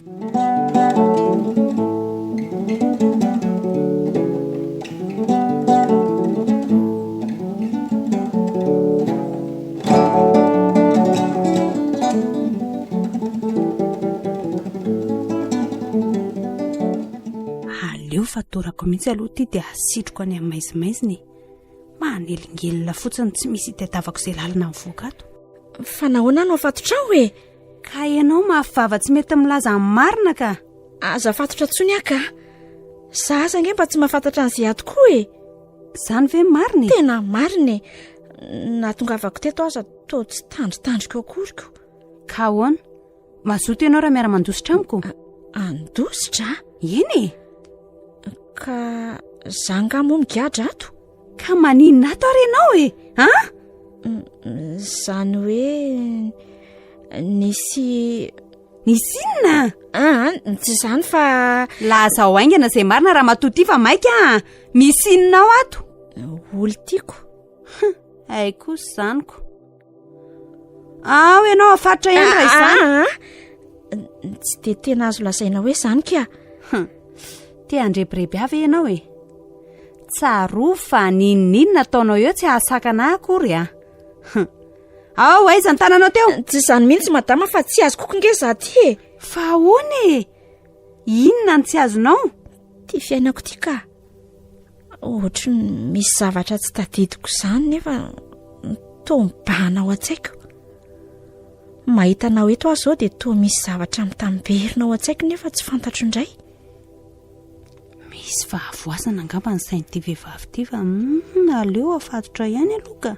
aleo fa torako mihitsy aloha ty dia asitroko any amin'ny maizimaiziny manelingelina fotsiny tsy misy hitadiavako izay lalina amin'ny voakato fa nahoana no afatotrao e ka ianao mahafivava tsy mety milaza amin'ny marina ka aza fatotra tsony aka za aza nge mba tsy mahafantatra an'izay ato koa e izany ve marina tena marina e natongavako teto aza to tsy tandritandriko akoriko ka hoana mazoto ianao raha miara-mandositra amiko andositra eny e ka zanga moa migadra ato ka maninona ato ary ianao e zany hoe nisy inona tsy izany fa lazao aingana izay marina raha matoty fa maika misy inonao ato olo tiako ay kosa izanyko ao ianao afatotra ihany raha izany tsy dia tena azo lazaina hoe izany ka te andrebireby avy ianao e tsaro fa ninona nataonao eo tsy ahasakana akory ao aiza ny tananao teo tsy izany mihitsy madama fa tsy azo kokonge za ty e fa ahoana e inona ny tsy azonao ty fiainako ty ka ohatra misy zavatra tsy tadidiko izany nefa to mibahana ao an-tsaiko Mahitanao eto aho zao dia toa misy zavatra mitamberina ao an-tsaiko nefa tsy fantatro indray. Misy fahavoasana angamba ny sain'ity vehivavy ity fa aleo afatotra ihany aloha ka.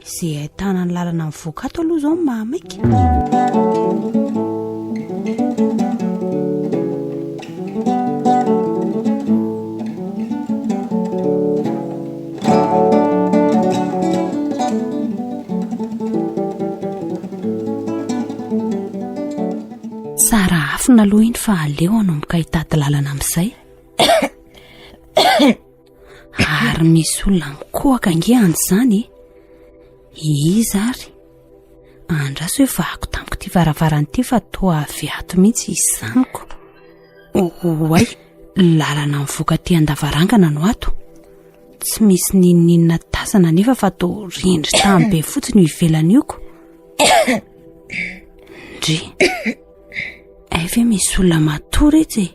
Izay ahitana ny lalana mivoaka ato aloha izao ny mahamaika. Tsara afina aloha iny fa aleo anomboka hitady lalana amin'izay. Ary misy olona mikohaka angeany izany. Iza ary? Andraso hoe vahako tamiko ty varavaran'ity fa toa avy ato mihitsy izaniko. Oay, lalana mivoaka ty an-davarangana no ato. Tsy misy ninina tazana nefa fa toa rindry tambe fotsiny io ivelany ioko. Ndry, ve misy olona matory etsy?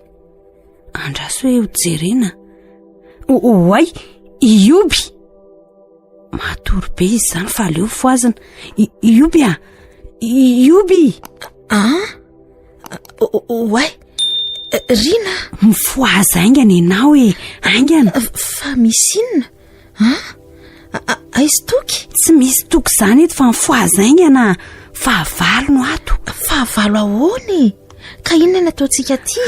Andraso hoe hojerena. Oay, ioby! Matory be izy zany fa aleo foazina. Ioby a! Ioby! Oay, Rina! Mifoaza aingana ianao e, aingana! Fa misy inona? Aizy toky? Tsy misy toky zany eto fa mifoaza aingana. Fahavalo no ato. Fahavalo ahoany? Ka inona no ataontsika ty?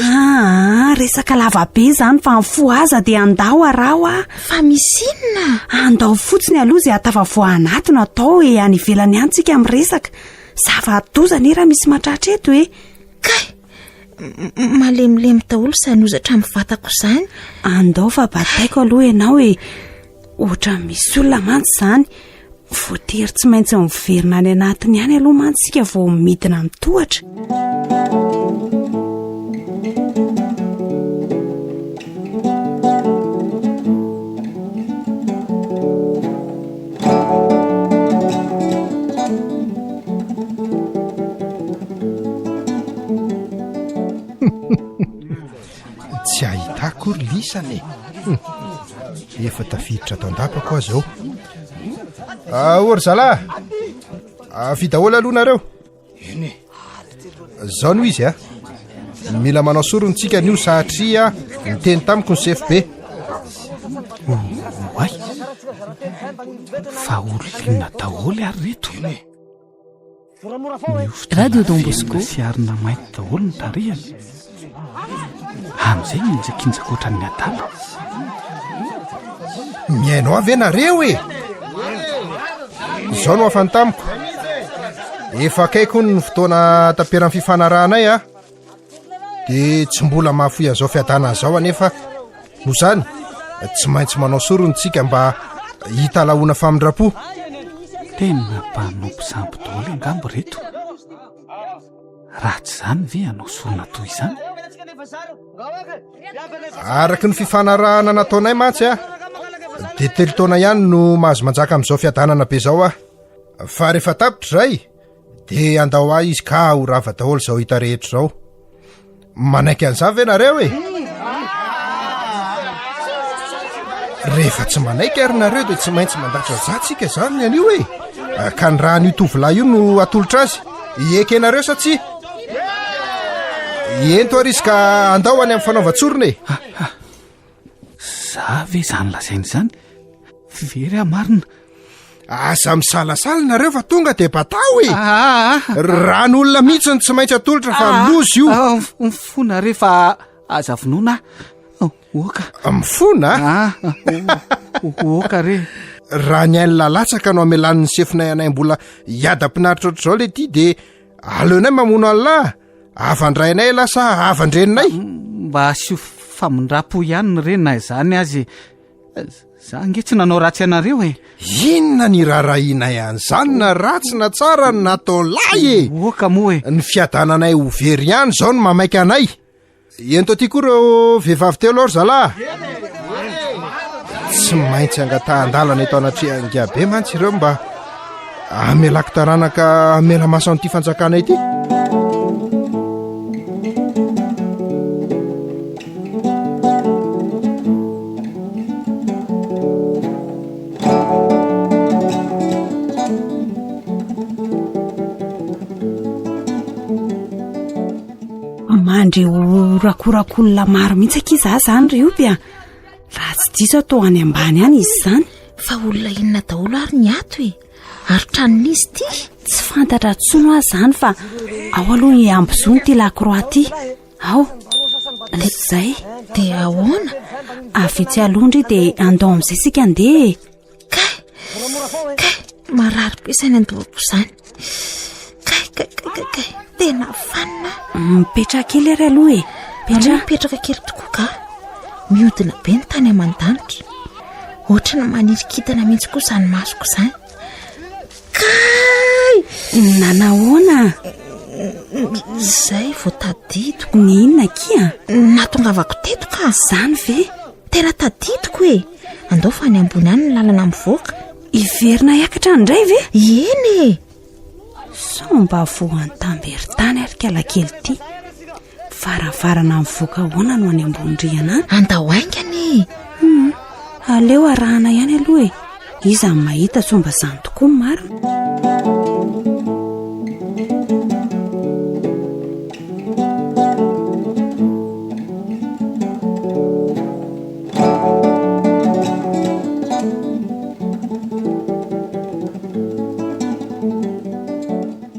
Resaka lavabe zany fa mifoaza dia andao arao a. Fa misy inona? Andao fotsiny aloha izay atava voahangy no atao e, any ivelany any tsika miresaka. Zava-dozana raha misy matratra eto e. Kay, malemilemy daholo sanozatra amin'ny vatako izany. Andao fa bataiko aloha ianao e. Ohatra misy olona mantsy zany. Voatery tsy maintsy miverina any anatiny ihany aloha mantsy sika vao midina mitohatra. Tsy ahitako ry lisany efa tafiditra ato an-dapako azy ao. Ory zalahy, fidahola aloha nareo. Zao no izy mila manao sorontsika nio satria niteny tamiko ny CFB. Oay, fa olona daholo ary reto. Radio Don Bosco siarina mainty daholo ny tarehany. Amin'izay ninjakinjaka ohatran'ny abdala. Miainao avy nareo e. Izao no afantamiko. Efa akaiko ny fotoana tamperan'ny fifanarahanay dia tsy mbola mahafoy an'izao fiadana izao anefa no izany tsy maintsy manao sorontsika mba hita lahoana famindrapo. Tena mpanompo sambo daholo angambo reto. Raha tsy izany ve anao sorona toy izany? Araka ny fifanarahana nataonay mantsy dia 3 taona ihany no mahazo manjaka amin'izao fiadanana be izao fa rehefa tapitra izay dia andao izy ka ho rava daholo izao hita rehetra izao. Manaiky an'izany ve nareo e? Rehefa tsy manaiky ary nareo dia tsy maintsy mandatra zatsika izany anio e. Ka ny raha n'io tovolahy io no atolotra azy hieka nareo satsia ento ary izy ka andao any amin'ny fanaovan-tsorona e. Za ve izany lazainy izany? Very marina. Aza misalasala nareo fa tonga dia batao e. Raha n'olona mihitsy ny tsy maintsy atolotra fa lozy io. Mifona rehefa aza vonoina. Oka. Mifona? Oka re. Raha ny hainy lalatsaka no amelan'ny sefinay anay mbola hiada-pinaritra ohatr'izao le ty dia aleonay mamono an'lahy. Afandrainay lasa avandreninay. Mba asio famindrapo ihany ny renina izany azy. Za nge tsy nanao ratsy anareo e. Inona ny raharahinay an'izany na ratsy na tsara ny natao lahy e. Oka moa e. Ny fiadananay ho very ihany izao no mamaika anay. Ento aty koa ireo vehivavy telo ary zalahy. Tsy maintsy angatahan-dalana eto anatreham-be mantsy ireo mba amelako taranaka amela maso an'ity fanjakana ity. norakorakolona maro mihitsy akiza zany rioby a raha tsy diso atao any ambany any izy zany fa olona inona daholo ary ny ato e ary tranon'izy ty tsy fantatra tsono azy zany fa ao aloha iambozony ty lakroaty ao zay dia ahoana avitsy alondry dia andao amin'izay sika andeha kay marary pesany andovako izany kay tena fanina mipetraka kely ary aloha e mipetraka kely tokoa ka miodina be ny tany aman-danitra ohatrana manirikitana mihitsy koa izany masoko izany kay nanahoana zay vao tadidiko ny inona kia natongavako teto ka zany ve tena tadidiko e andao fa ny ambony any ny lalana mivoaka iverina iakatra indray ve eny somba voantamberytany ary kalakely ty faravarana mivoaka hoana no any ambondriana any andahoaingany aleo arahana ihany aloha e iza ny mahita somba zany tokoa ny maro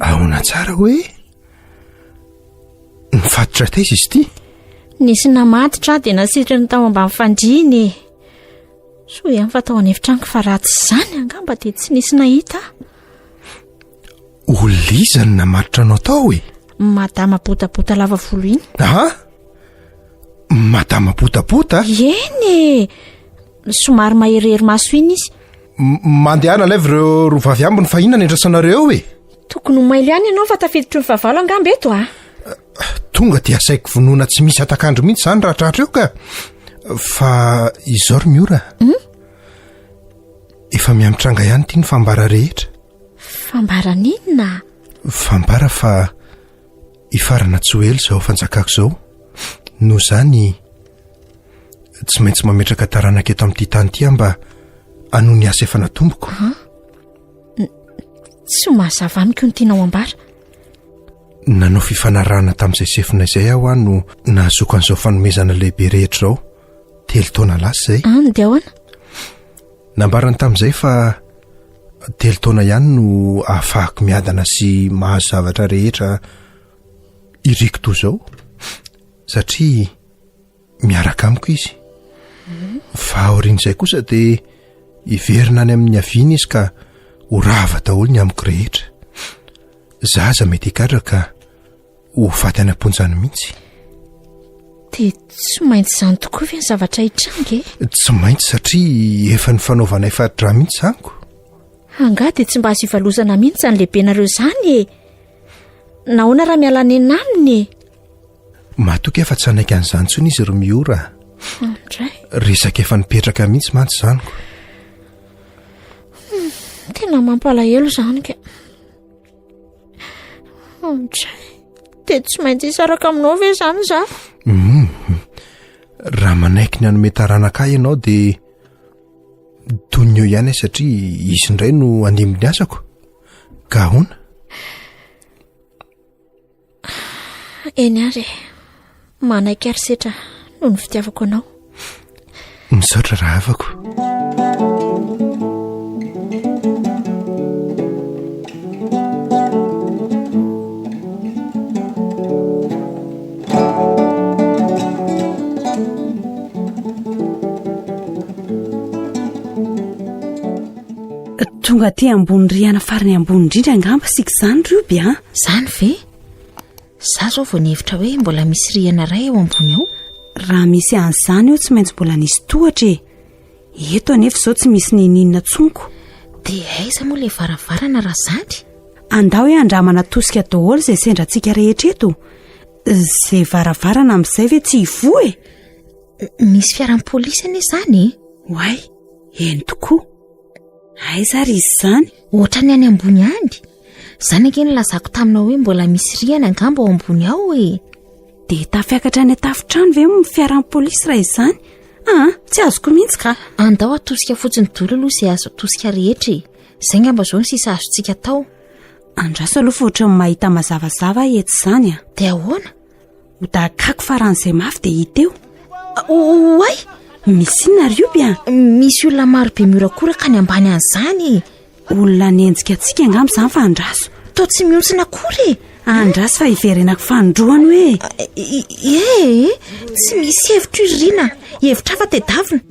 ahona tsara hoe nifatotra taiza izy ity nisy namatitra dia nasitry ny tao ambany fandriny so ihany fa tao anefitraniko fa ratsy izany angamba dia tsy nisy nahita olizany namatitra anao tao e madama botabota lava volo iny madama botabota eny somary maherihery maso iny izy mandehana lava ireo rovavy ambony fa inona ny endrasanareo e tokony ho mailo ihany ianao fa tafiditry ny vavalo angamba eto tonga dia asaiko vonoana tsy misy atakandro mihitsy izany rahatrahatra eo ka fa izao ry miora efa miamitranga ihany ity ny fambara rehetra fambaran'inona fambara fa ifarana tsy ho elo izao fanjakako izao no izany tsy maintsy mametraka taranaka eto amin'ity tany ity mba anoho ny asa efa natomboko tsy ho mahazava amiko ny tianao ambara nanao fifanarahana tamin'izay sefina izay aho a no nahazoko an'izao fanomezana lehibe rehetra izao 3 taona lasa izay dia ahoana nambarany tamin'izay fa 3 taona ihany no ahafahako miadana sy mahazo zavatra rehetra iriko toa izao satria miaraka amiko izy fa aorian'izay kosa dia iverina any amin'ny aviana izy ka ho rava daholo ny amiko rehetra zaza mety hikadraka ho faty any am-ponjany mihitsy dia tsy maintsy izany tokoa ve ny zavatra hitrange tsy maintsy satria efa ny fanaovanay faditra mihitsy zaniko anga dia tsy mba azo ivalozana mihitsy zany lehibenareo izany e nahoana raha mialana eny aminy matoka efa tsy anaiky an'izany tsony izy ry miora Andray resaka efa nipetraka mihitsy mantsy zaniko tena mampalahelo izany ka Andray dia tsy maintsy hisaraka aminao ve izany za raha manaiky ny hanome taranaka ianao dia tony eo ihany satria izy indray no andimony asako ka ahoana eny ary manaiky ary setra noho ny fitiavako anao misaotra raha avako tonga ty ambony riana farany ambony indrindra angamba sika izany rioby izany ve za zao vao nihevitra hoe mbola misy riana ray eo ambony ao raha misy an'izany eo tsy maintsy mbola nisy tohatra e eto anefa izao tsy misy nininona tsonko dia aiza moa ilay varavarana raha zany andao hoe andramana tosika daholo izay sendrantsika rehetra eto izay varavarana amin'izay ve tsy hivo e misy fiaram-polisy anie izany hoay eny tokoa aiza ry izy izany ohatra ny any ambony any izany ake ny lazako taminao hoe mbola misy riana angamba ao ambony ao e dia tafiakatra any atafitrano ve mo fiaram-polisy raha izany tsy azoko mihitsy ka andao atosika fotsiny dolo aloha izay azo atosika rehetra e izay ngamba zao ny sisa azontsika tao andraso aloha fa ohatra ny mahita mazavazava etsy izany dia ahoana hodakako faran'izay mafy dia hita eo. Oay, misy inona ry io bia? misy olona marobe miorakora ka ny ambany an'izany. Olona nenjika antsika angamba izany fa andraso. Tao tsy mihontsina akory. Andraso fa hiverenako fandroany hoe. Tsy misy hevitra irina, hevitra afa tedavina.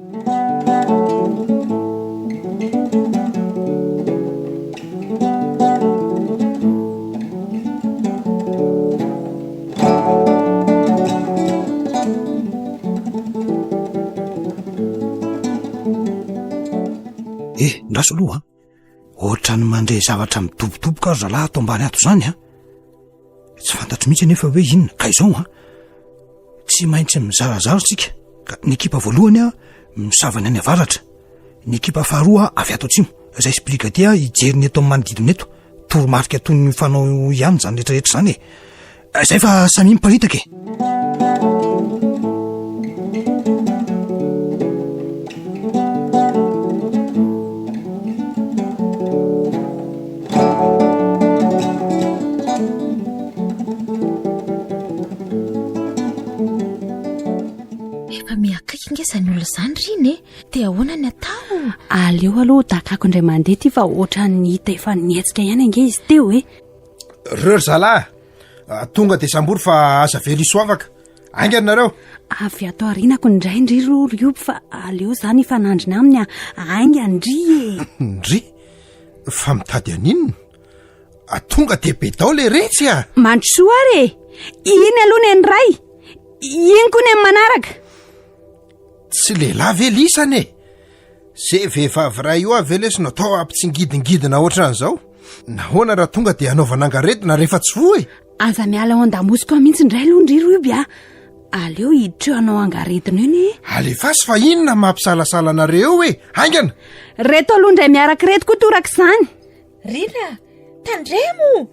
Ndraso aloha ohatra ny mandray zavatra midobodoboka azo zalahy ato ambany ato zany tsy fantatro mihitsy nefa hoe inona ka izao tsy maintsy mizarazaro tsika ka ny ekipa voalohany misavany any avaratra, ny ekipa faharoa avy ato atsimo izay sy brigadia hijeriny eto amin'ny manodidina eto toromarika toy ny fanao ihany zany rehetrarehetra zany zay fa samy miparitaka Ingezany olona izany riny dia ahoana ny atao? Aleo aloha dakako indray mandeha ty fa ohatra ny hita efa nietsika ihany ange izy teo Reo zalahy, tonga dia sambory fa aza very isoavaka. Aingana nareo? Avy ato arinako indray Ndry rioby fa aleo zany ifanandrina aminy ainga Ndry Ndry? Fa mitady aninona? Tonga dia be dao le retsy Mandrosoa are iny aloha ny ray iny koa ny manaraka. Tsy lehilahy velisany Zay vehivavy ray io avy lesy natao ampitsingidingidina ohatran'izao. Nahoana raha tonga dia anaovana angaretina rehefa tsy voa Aza miala ao an-damosiko mihitsy indray aloha Ndry rioby aleo hiditra eo anao angaretina iny alefasy fa inona mampisalasala nareo aingana reto aloha indray miaraka reto koa toraka izany. Rina, tandremo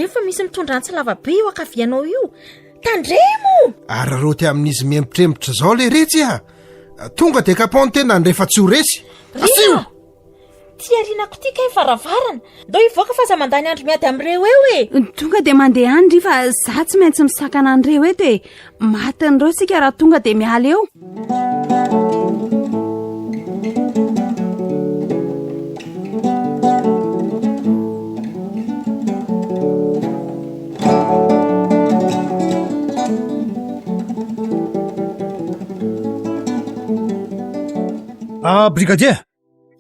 fa misy mitondra antsy lavabe io akavianao io. Tandremo! Araroty amin'izy miempitrempotra zao le retsy tonga dia kapao ny tena ny rehefa tsy ho resy. Rina! Tia rinako tia kay varavarana. Ndao hivoaka fa za mandany andro miady amin'ireo eo Tonga dia mandeha Andry fa za tsy maintsy misakana an'ireo eto matin'ireo sika raha tonga dia miala eo. Brigadier,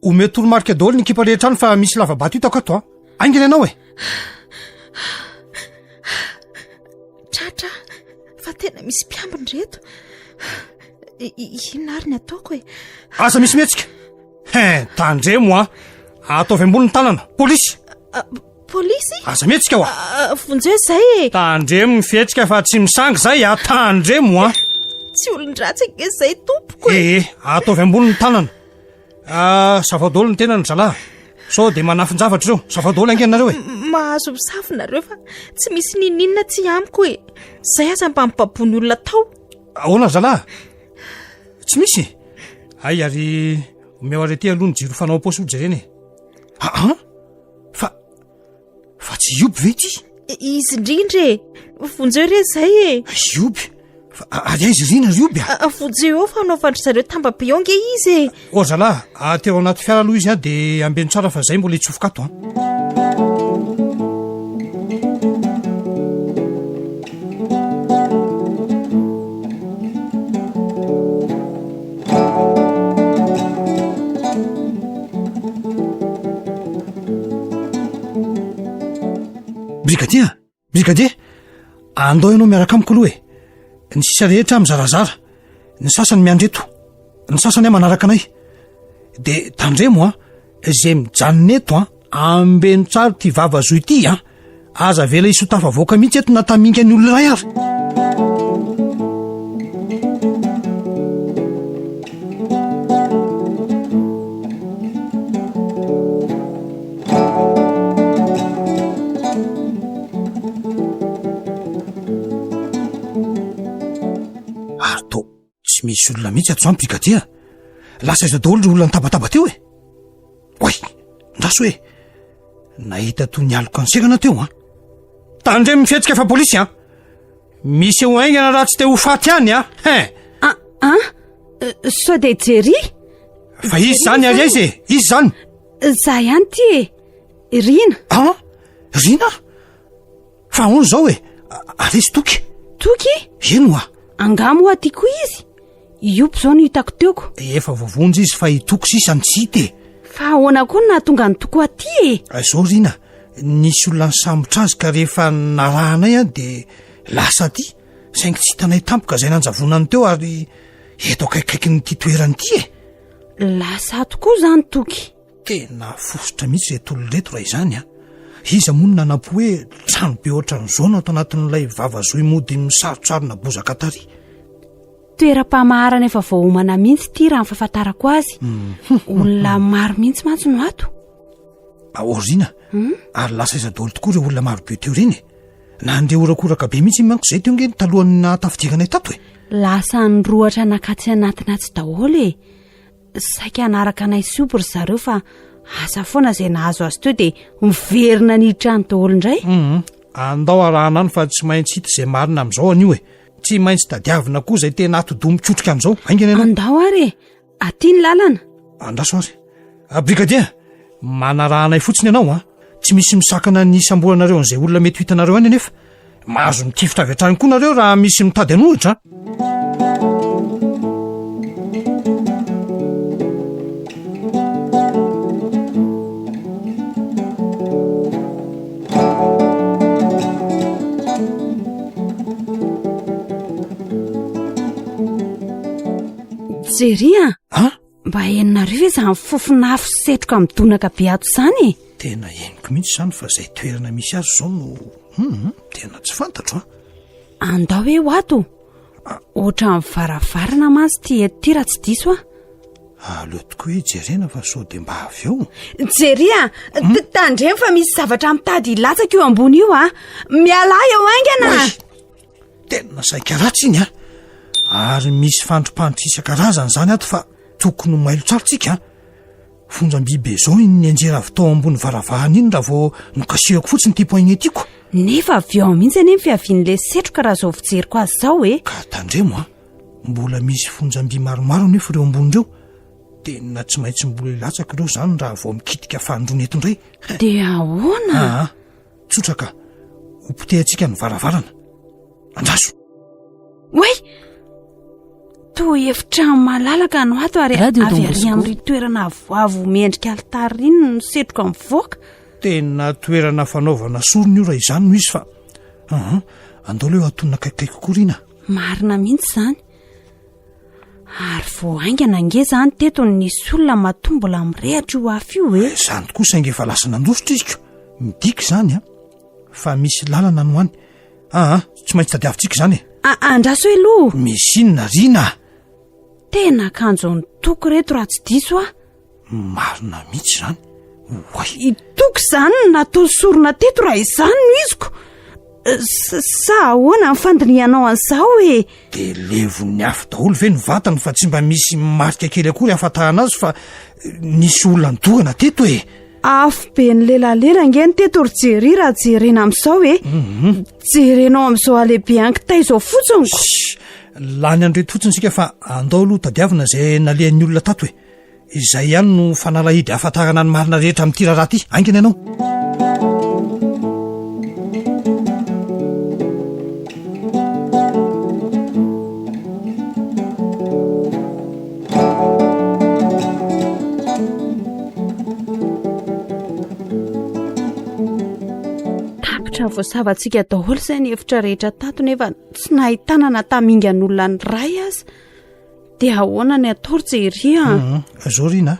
omety toromarika daholo ny ekipa rehetra any fa misy lavabato hitako ato aingana ianao Tratra, fa tena misy mpiambiny reto. Inona ary ny ataoko Aza misy mihetsika tandremo ataovy ambony ny tanana polisy. Polisy? Aza mihetsika vonjeo zay tandremo mifetsika fa tsy misangy zay tandremo tsy olon-dratsy ange zay tompoko ataovy ambony ny tanana zava-daholo ny tena ny zalahy sao dia manafin-javatra ireo zava-daholo angenareo mahazo misafinareo fa tsy misy nininona tsy amiko zay aza mba mipabony olona tao. Ahoana zalahy tsy misy ary omeo arety aloha ny jiro fanao posy jereny fa tsy ioby ve ty izy indrindra vonjeo re zay ioby fa ary aizy rina rioby vonjeo eo fa anaovandry zareo tambabe ao nge izy zalahy teo anaty fiara aloha izy dia ambeny tsara fa zay mbola hitsofoka ato Brigadier, andao ianao miaraka amiko aloha ny sisa rehetra mizarazara, ny sasany miandreto, ny sasany manaraka anay. Dia tandremo izay mijanona eto ambeny tsara ty vava zoy ity aza vela isotafa voaka mihitsy eto nataminga ny olona ray ary. Tsy misy olona mihitsy ato zany brigadier lasa iza daholo ry olona nitabataba teo ndraso nahita toy ny aloko ansegana teo tandremo mifetsika fa polisy misy eo aingana raha tsy te ho faty any a sao de jery fa izy zany ary aizy izy zany za ihany ty rina rina fa ahoana zao ary izy toky ino angamo aty koa izy iopy zao no hitako teoko efa vovonjy izy fa hitoko sisany tsy hity fa ahoana koa nahatonga ny toko aty zao rina nisy olona ny sambotra azy ka rehefa narahanay a de lasa aty saingy tsy hitanay tampoka zay nanjavonany teo ary eto akaikaiky nyty toerany ty lasa tokoa zany toky tena fosotra mihitsy reto oloreto raha izany iza mono nanampo hoe trano be ohatran'ny zaona ato anatin'ilay vavazoy mody misarotsarona bozaka tary toeram-pamaharana efa voahomana mihitsy ty raha nyfahafantarako azy olona maro mihitsy mantsy no ato orina ary lasa iza daholo tokoa ireo olona maro be teo reny na ndre orakoraka be mihitsy manko zay teo nge ny talohan'ny nahatafidiranay tato lasa nyrohatra nakatsy anatina tsy daholo saika anaraka anay sopo ry zareo fa asa foana zay nahazo azy teo de miverina nitrano daholo indray andao arahanany fa tsy maintsy hita zay marina amin'izao anio tsy maintsy tadiavina koa zay tena atodo mitsotrika amin'izao aingana ianao andao ary aty ny lalana andraso ary brigadia manarahanay fotsiny ianao tsy misy misakana ny isambolanareo an'izay olona mety hitanareo any anefa mahazo mitifitra avy hatrany koa nareo raha misy mitady anohitra jery mba enonareo za mifofonafo setroka midonaka be ato zany tena eniko mihitsy zany fa zay toerana misy azy zao no tena tsy fantatro andao hoe ho ato ohatra mivaravarana mazy ty eto ty raha tsy diso aleo tokoa hoe jerena fa sao de mba avy eo jery tandreny fa misy zavatra mitady latsaka eo ambony io miala eo aingana tena saika ratsy iny ary misy fandropandrotra isan-karazany zany ato fa tokony mailo tsarotsika fonjam-bibe zao iny ny anjera avy tao ambony varavahana iny raha vao nokasihako fotsiny ty poigny tiako nefa avy eo mihitsy ane fiavian'le setroka raha zao fijeriko azy zao ka tandremo mbola misy fonjam-by maromaro nefa ireo ambonireo tena tsy maintsy mbola ilatsaka ireo zany raha vao mikitika fandrony eto indray de ahoana tsotraka hopitehantsika ny varavarana andraso to efitra malalaka no ato ary avy ary amin'ny toerana avoavo miendrika altary iny no setroka mivoaka tena toerana fanaovana sorony io raha izany no izy fa andao leo atonina kaikaiky korina marina mihitsy zany ary voahaingana nge zany teto nisy olona matombola mirehatra io afy io zany tokoa saingy efa lasa nandositra iziko midiky zany fa misy lalana no any tsy maintsy tadiavintsika zany andraso eloha misy inona rina tena akanjo ny toko reto raha tsy diso marina mihitsy zany itoko zany natao sorona teto raha izany no iziko sa ahoana nyfandinianao an'izao de levony afy daholo ve ny vatany fa tsy mba misy marika kely akory afatahana azy fa nisy olona nydorana teto afo be ny lelalela nge ny teto ry jery raha jerena amin'izao jerenao amin'izao alehibe ankitay izao fotsiny lany andreto fotsiny sika fa andao aloha tadiavina zay nalehan'ny olona tato izay ihany no fanalahidy afatarana ny marina rehetra amin'ity raharaha ty aingana ianao voasavatsika daholo zay ny efitra rehetra tato nefa tsy nahitana natamingan'olona ny ray azy de ahoana ny atao ry jery zao rina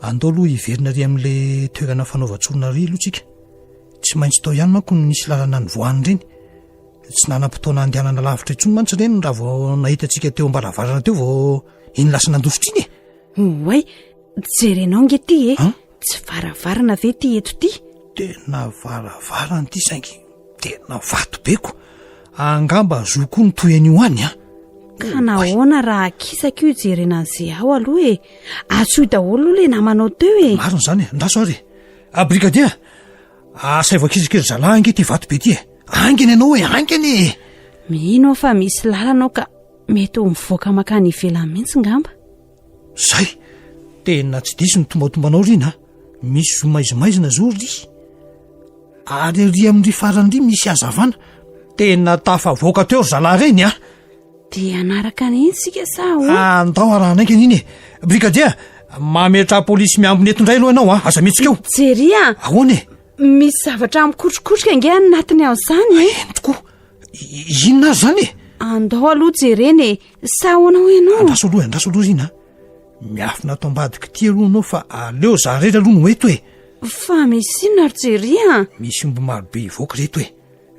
andao aloha hiverina ry amin'le toerana fanaovatsorona ry aloha tsika tsy maintsy tao ihany manko nisy lalana ny voany reny tsy nanam-potoana andehanana lavitra intsony mantsy reny raha vao nahitatsika teo ambaravarana teo vao iny lasa nandositra iny oay jerenao nge ty tsy varavarana ve ty eto ty tena varavarana ty saingy tena vato beko angamba zo koa ny toyany io any ka nahoana raha akisaka io jerena an'izay ao aloha atsoy daholo le namanao teo marina zany andraso ary brigadia asay voakisakira zalahy ange ty vato be ty angeny ianao angeny mino fa misy lalanao ka mety ho mivoaka makany ivelany mihitsy ngamba. Zay tena tsy disy ny tombatombanao rina, misy zomaizimaizina zo ry ary ry amin'ry farandry misy azavana tena tafavoaka teo ry zalahy reny a. Dia anaraka n'iny sika sa o? Andao arahanaika n'iny e brigadier, mametra polisy miambiny eto indray aloha ianao a, aza mihitsika eo. Jery a, ahoana e? misy zavatra mikotrokotroka ange anatiny ao'izany e. Eny tokoa, inona azy zany e? Andao aloha jereny e, sa ahoana ho ianao? Andraso aloha rina, miafina ato ambadika ty aloha anao fa aleo za rehetra aloha no eto e. Fa misy inona ry jery a? Misy omby marobe ivoaka reto e,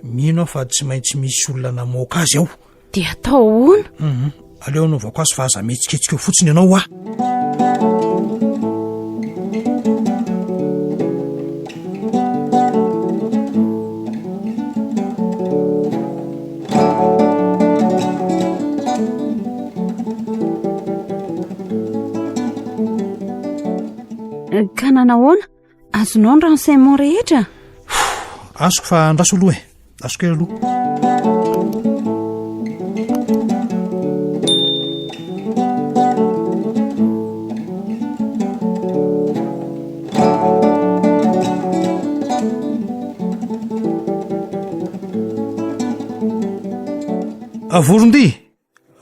mino aho fa tsy maintsy misy olona namoaka azy ao. Dia atao hoana? Aleo anaovako azy fa aza mihetsiketsiky eo fotsiny ianao a. Ka nanahoana? Azonao ny renseignement rehetra? Azoko fa andraso aloha e, azoko kely aloha.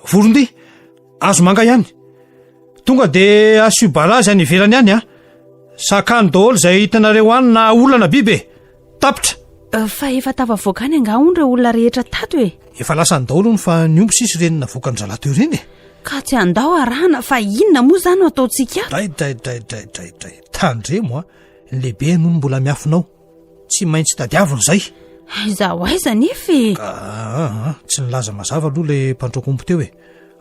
Vorondy, azo manga ihany. Tonga de asio balazy any ivelany any a. Sakany daholo izay hitanareo any na olana biby e. Tapitra. Fa efa tafavoaka any anga ondra olona rehetra tato e. Efa lasany daholo ny fa ny omby sisy reny navoakany zalahy teo reny e. Ka tsy andao arahana fa inona moa zany no ataontsika? Dray. Tandremo a, ny lehibe no mbola miafinao. Tsy maintsy tadiaviny zay. Aiza ho aiza nefa e. Tsy nilaza mazava aloha le mpandroakombo teo e.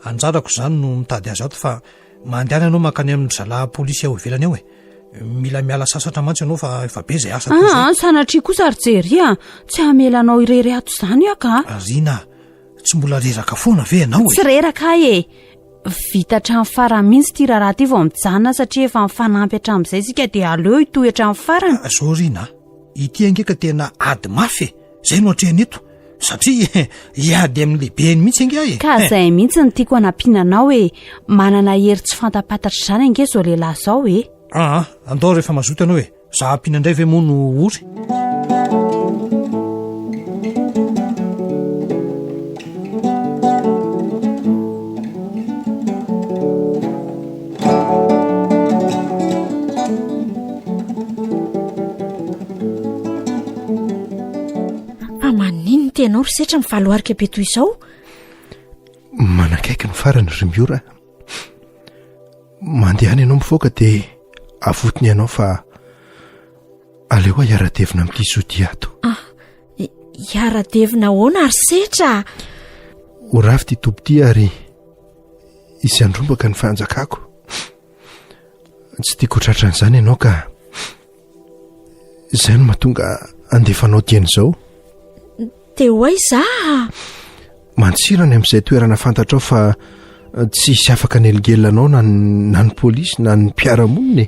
Anjarako zany no mitady azy ato fa mandehana ianao makany amin'ny zalahy polisy ao ivelany ao e. Mila miala sasatra mantsy ianao fa efa be zay asa toy zay. Sanatria kosa ry jery a, tsy hamelanao irery ato zany aka. Rina, tsy mbola reraka foana ve ianao e? Tsy reraka e. Vita hatramin'ny farany mihitsy ty raharaha ty vao mijanona satria efa mifanampy hatramin'izay sika dia aleo itoy hatramin'ny farany. Zao Rina, ity angeka tena ady mafy e. Zay no hatrehany eto satria iady amin'ny lehibeny mihitsy ange e. Ka zay mihitsy ny tiako anampinanao e. Manana hery tsy fantapatatra zany ange zao lehilahy zao e. Andao rehefa mazoto ianao e. Za ampinandray ve moa no ory. Maninona tenao ry setra mivaloarika be toy izao? Manakaiky ny farany ry miora. Mandehany ianao mifoaka dia avotiny ianao fa aleo a hiara-devina amin'ity zotia ato. Hiara-devina ahoana ary setra? Ho rafy ty tobo ty ary isy andrombaka ny fanjakako. Tsy tiako tratran'izany ianao ka izay no mahatonga andefanao dian'izao. Teo aiza? Mantsirany amin'izay toerana fantatrao fa tsy isy afaka neligelanao na ny polisy na ny mpiara-monina.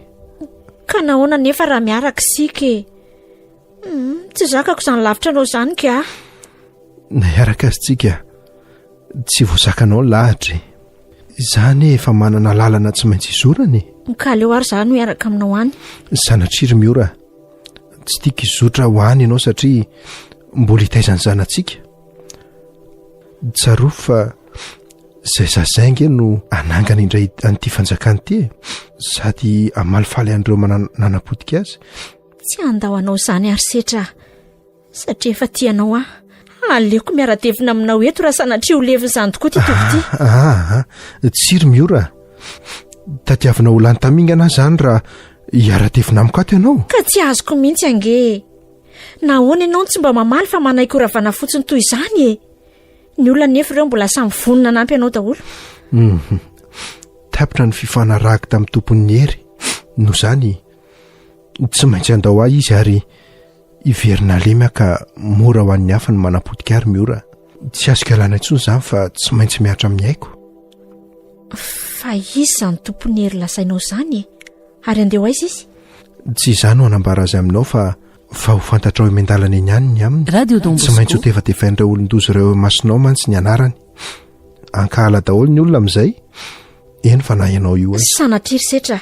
Ka nahoana nefa raha miaraka sika e. Tsy zakako izany lavitra anao izany ka. Nahiaraka azy tsika tsy voazakanao lahatra. Izany efa manana lalana tsy maintsy izorany. Ka aleo ary izany no hiaraka aminao any. Sanatria ry miora, tsy tiako izotra ho any ianao satria mbola hitaizany zanantsika. Tsaroa fa izay zazainge no anangana indray an'ity fanjakany ity e. Sady amalifaly andreo nanapodika azy. Tsy andao anao izany ary setra satria efa tianao aleoko miara-devina aminao eto raha sanatria ho leviny izany tokoa ty tovo ty. Tsy ry miora, tadiavina ho lany tamingana zany raha hiara-devina amiko ato ianao. Ka tsy azoko mihitsy ange. Nahoana ianao tsy mba mamaly fa manaiky oravana fotsiny toy izany e. Ny olona nefa ireo mbola samy vonona nampy ianao daholo. Tapitra ny fifanarahako tamin'ny tompon'ny hery. No zany tsy maintsy andao ahy izy ary iverina lema ka mora ho an'ny hafa ny manapodika ary miora. Tsy azoko ialana intsony izany fa tsy maintsy miatra amin'ny haiko. Fa izy izany tompon'ny hery lasainao izany e. Ary andeha ho aiza izy? Tsy izany ho anambara azy aminao fa fa ho fantatrao mendalana eny aniny aminy Radio Don tsy maintsy ho Bosco. tefatefain'ireo olondozy ireo masinao mantsy ny anarany ankahala daholo ny olona amin'izay eny fa na ianao io sanatrirsetra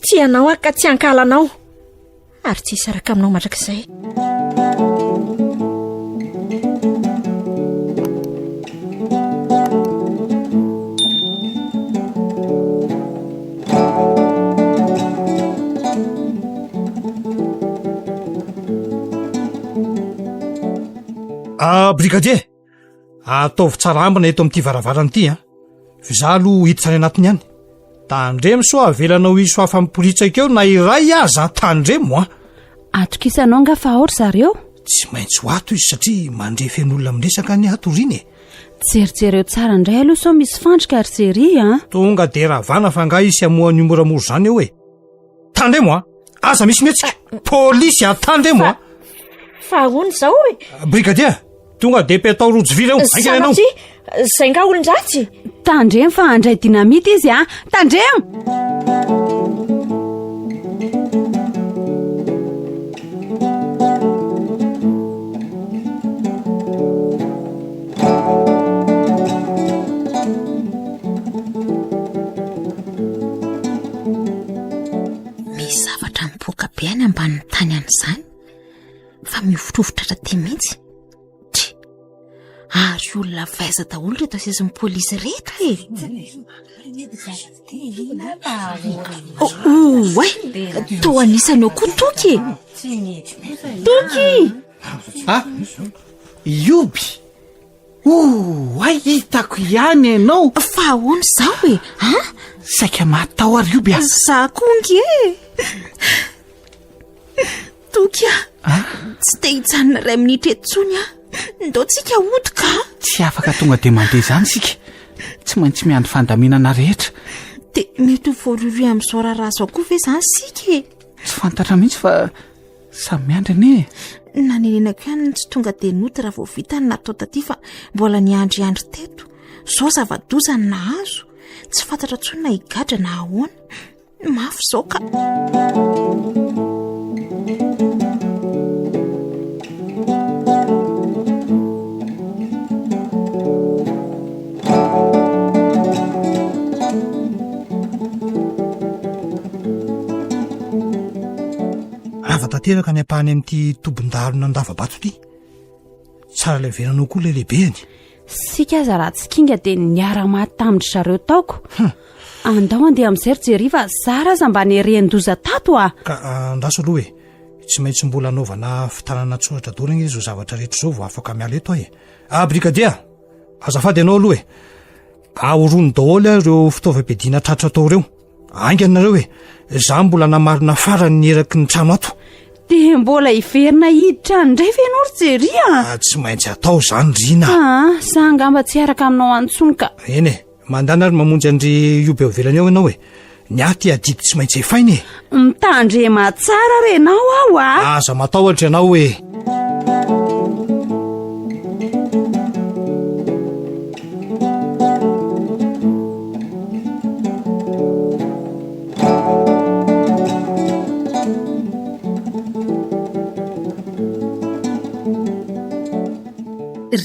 tsy ianao ka tsy ankalanao ary tsy hisaraka aminao mandrakizay. Brigadier, ataovy tsara ambina eto amin'ity varavarana ity za aloha hiditra any anatiny any. Tandremo so avelanao iso hafa mipolitsaka eo na iray aza tandremo atokisanao nga fa ahotra zareo tsy maintsy ho ato izy satria mandrefy an'olona miresaka ny atoriny jerijereo tsara indray aloha sao misy fandrika ary jery tonga de ravana fa nga isy amohan'ny moramoro zany eo hoe tandremo aza misy mihetsika polisy tandremo fa ahoana zao brigadier tonga de petao rojo vy reo anao zay nga olon-dratsy tandremo fa handray dinamity izy tandremo misy zavatra mipoaka be any ambanin'ny tany an'izany fa mivotrovotra raty mihitsy ary olona vaiza daholo reto asezin'ny polisy reto to anisany ao koa toky ioby ay hitako ihany ianao fa ahoana zao saika matao ary ioby za kongy toky tsy te hijanona ray minitra etsony ndao tsika otoka tsy afaka tonga de mandeha zany sika tsy maintsy miandry fandaminana rehetra de mety ho voarory amin'izao raharaha zao koa ve zany sika tsy fantatra mihitsy fa samy miandriny nanenenako ihany tsy tonga de noty raha vao vitany natao taty fa mbola niandryandry teto zao zavadozany nahazo tsy fantatra tsony na higadra na ahoana mafy zao ka avatanteraka ny ampahany amin'ity Zohin'Andavabato ity tsara le veranao koa le lehibeny sika aza raha tsy kinga de niara-maty tamindry zareo taoko andao andeha amin'izay ry jery fa zara aza mba nyreandoza tato ka andaso aloha tsy maintsy mbola anaovana fitanana tsoratra daholo igny izy ho zavatra rehetra zao vao afaka miala eto brigadier azafady ianao aloha ahorony daholo ireo fitaovam-piadiana tratra tao reo anganareo za mbola namarina farany eraky ny trano ato de mbola iverina hiditra ndray fenao ry jery tsy maintsy atao zany rina sa angamba tsy araka aminao antsony ka eny mandana ary mamonjy andry iobe ovelany ao ianao ny aty adidy tsy maintsy efainy mitandrema tsara renao ao aza matahotra ianao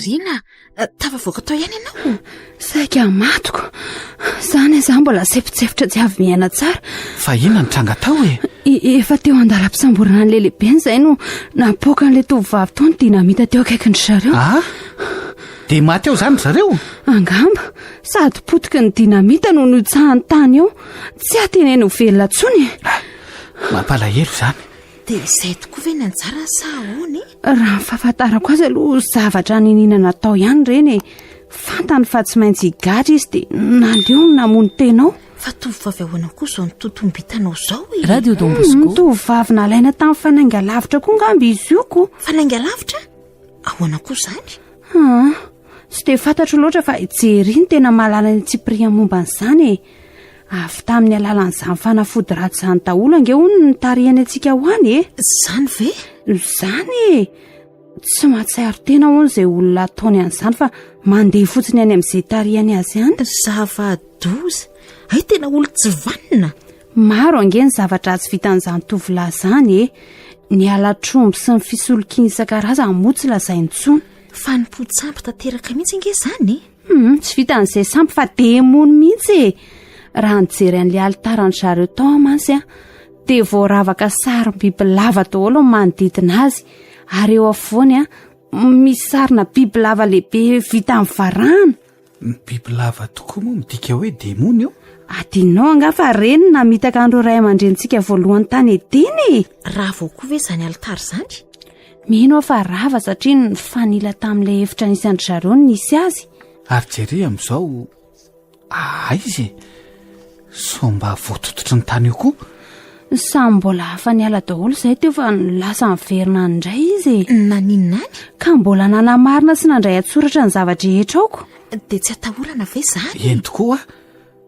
rina tafavoaka tao ihany ianao saika matoko zany za mbola sefitsefitra tsy avy miaina tsara fa inona nitranga tao efa teo andala-pisamborana ny lelehibeny zay no napoaka n'le tovovavy tao ny dinamita teo akaikiny zareo de maty eo zany zareo angamba sady potika ny dinamita no nitsahany tany eo tsy ateneny ho velona tsony mampalahelo zany de izay tokoa ve ny anjara sa ahoany raha mifahafantarako azy aloha zavatra nininana tao ihany reny fantany fa tsy maintsy higadra izy de naleo namony tenao fa tovovavy ahoana koa zao ny totombitanao zao Radio Don Bosco tovovavy nalaina tamin'ny fanainga lavitra koa ngamby izy io ko fanainga lavitra ahoana koa zany tsy de fantatro loatra fa jery ny tena mahalala ny tsipria momba n'izany avy tamin'ny alalan'izany fanafody ratsy zany daholo ange hono ny tarihany antsika ho any zany ve zany tsy mahatsiaro tena hono izay olona ataony an'izany fa mandeha fotsiny any amin'izay tarihany azy any zavadoza ay tena olo tsy vanina maro ange ny zavatra tsy vitan'izany tovolahy zany ny alatromby sy ny fisolokiny isan-karazany moa tsy lazaintsony. Fa ny podi-sampy tanteraka mihitsy nge zany tsy vitan'izay sampy fa demony mihitsy e. Raha nijery an'ilay altarany zareo tao amantsy dia voaravaka sarim-biby lava daholo ny manodidina azy, ary eo afovoany misy sarina biby lava lehibe vita amin'ny varahana. Biby lava tokoa moa midika hoe demony io. Adinao anga fa reny na mitaka andro ray aman-drentsika voalohany tany ediny. raha vao koa ve zany altara zany? Mino fa rava satria ny fanila tamin'ilay efitra nisy andry zareo ny nisy azy. Ary jereo amin'izao izy somba voatototry ny tany io koa. Samy mbola hafa niala daholo izay teo fa lasa miverina indray izy. Naninona any? Ka mbola nanamarina sy nandray atsoratra ny zavatra rehetra aoko. Dia tsy atahorana ve zany? Eny tokoa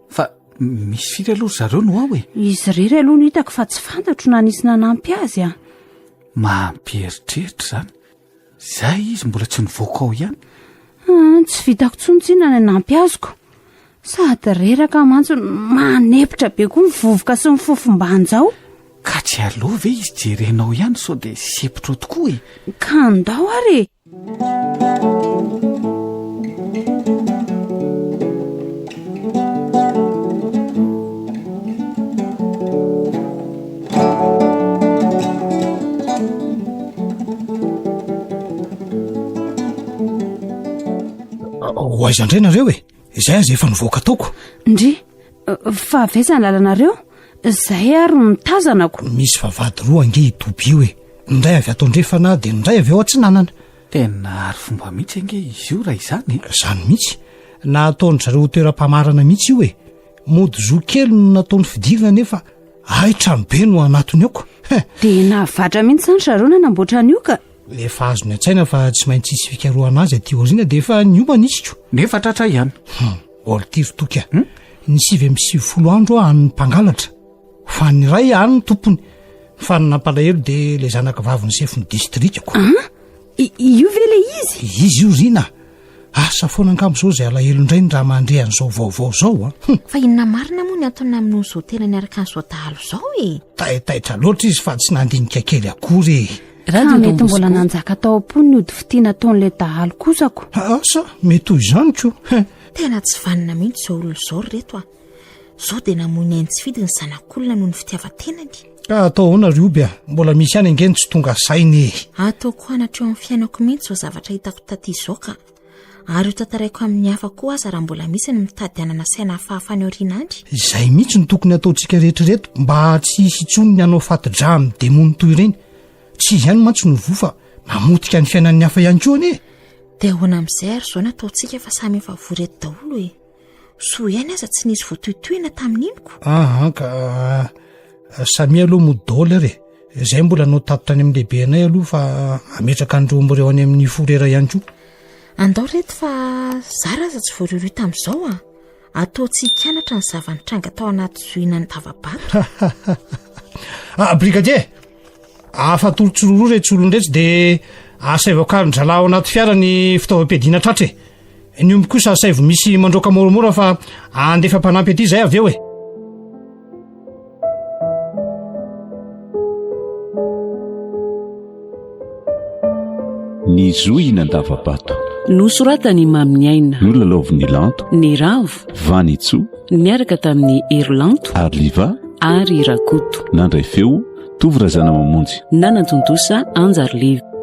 fa misy firy aloha zareo no ao e. Izy irery aloha no hitako fa tsy fantatro na nisy nanampy azy Mampieritreritra zany. Zay izy mbola tsy nivoaka ao ihany. Tsy vitako tsontsina ny nampy azoko. Sady reraka mantso manepitra be koa ny vovoka sy ny fofombanjao. Ka tsy aloha ve izy jerenao ihany sao dia sepitra tokoa e. Ka andao ary. Ho aiza indray nareo e? Izay azy efa nivoaka taoko. Ndry, fa avesa ny lalanareo? Zay ary mitazanako. Misy vavady roa ange itoby io e. Ndray avy ato andrefana dia ndray avy ao atsinanana. Tena ary fomba mihitsy ange izy io raha izany. Zany mihitsy. Na ataony zareo toeram-pamarana mihitsy io e. Mody zo kely no nataony fidirana nefa tranobe no anatony aoko. Dia navatra mihitsy zany zareo na namboatra an'io ka. Efa azo ny an-tsaina fa tsy maintsy isy fikaroana azy aty aoriana dia efa niomana isiko. Nefa tratra ihany. Olitiry toka. Ny 7 andro any mpangalatra. Fa ny ray any ny tompony. Fa ny nampalahelo dia ilay zanaka vavy ny sefiny distrikako. Io ve le izy? Izy io rina. Asa foana angambo izao izay alahelo indray ny raha mandre an'izao vaovao izao Fa inona marina moa ny atony amin'io zotena ny araka an'izao dahalo izao e. Taitaitra loatra izy fa tsy nandinika kely akory e. Ka mety mbola nanjaka tao am-pony ny ody fitiana taon'ilay dahalo kosako. Asa mety ho izany ko. Tena tsy vanina mihitsy izao olona izao reto Zao dia namoiny ainy tsy fidy ny zanak'olona noho ny fitiavan-tenany. Ka atao ahoana Rioby mbola misy ihany angeny tsy tonga sainy. Ataoko anatra eo amin'ny fiainako mihitsy izao zavatra hitako taty izao ka. Ary ho tantaraiko amin'ny hafa koa aza raha mbola misy ny mitady hanana saina hafahafany aoriana Andry. Izay mihitsy ny tokony ataontsika rehetrarehetra mba tsy hisy intsony ny hanao faty-dra amin'ny demony toy ireny. Tsy ihany mantsy ny vofa mamotika ny fiainan'ny hafa ihany koa anie. Dia ahoana amin'izay ary izao nataontsika fa samy efa voreto daholo e. So ihany aza tsy nisy voatoitoina tamin'inoko. Ka samy aloha mody daholo ary. Izay mbola nao tatitra any amin'ny lehibe anay aloha fa ametraka ny romboreo any amin'ny forera ihany koa. Andao reto fa zara aza tsy voariorio tamin'izao ataontsika anatra ny zavanitranga tao anaty Zohin'Andavabato. Brigadier, afatolotsororo rehetra olon-dretsy dia asaivoka ny zalao ao anaty fiara ny fitaovam-piadiana tratra e. Ny omby kosa asaivo misy mandroaka moramora fa andefa mpanampy aty izay avy eo e. Ny Zohin'Andavabato nosoratany Mamy Aina, nolalaoviny lanto, ny ravo, vanitso, niaraka tamin'ny erolanto ary liva, ary rakoto, nandray feo, tovy razana mamonjy. nanantontosa Anjary Liva.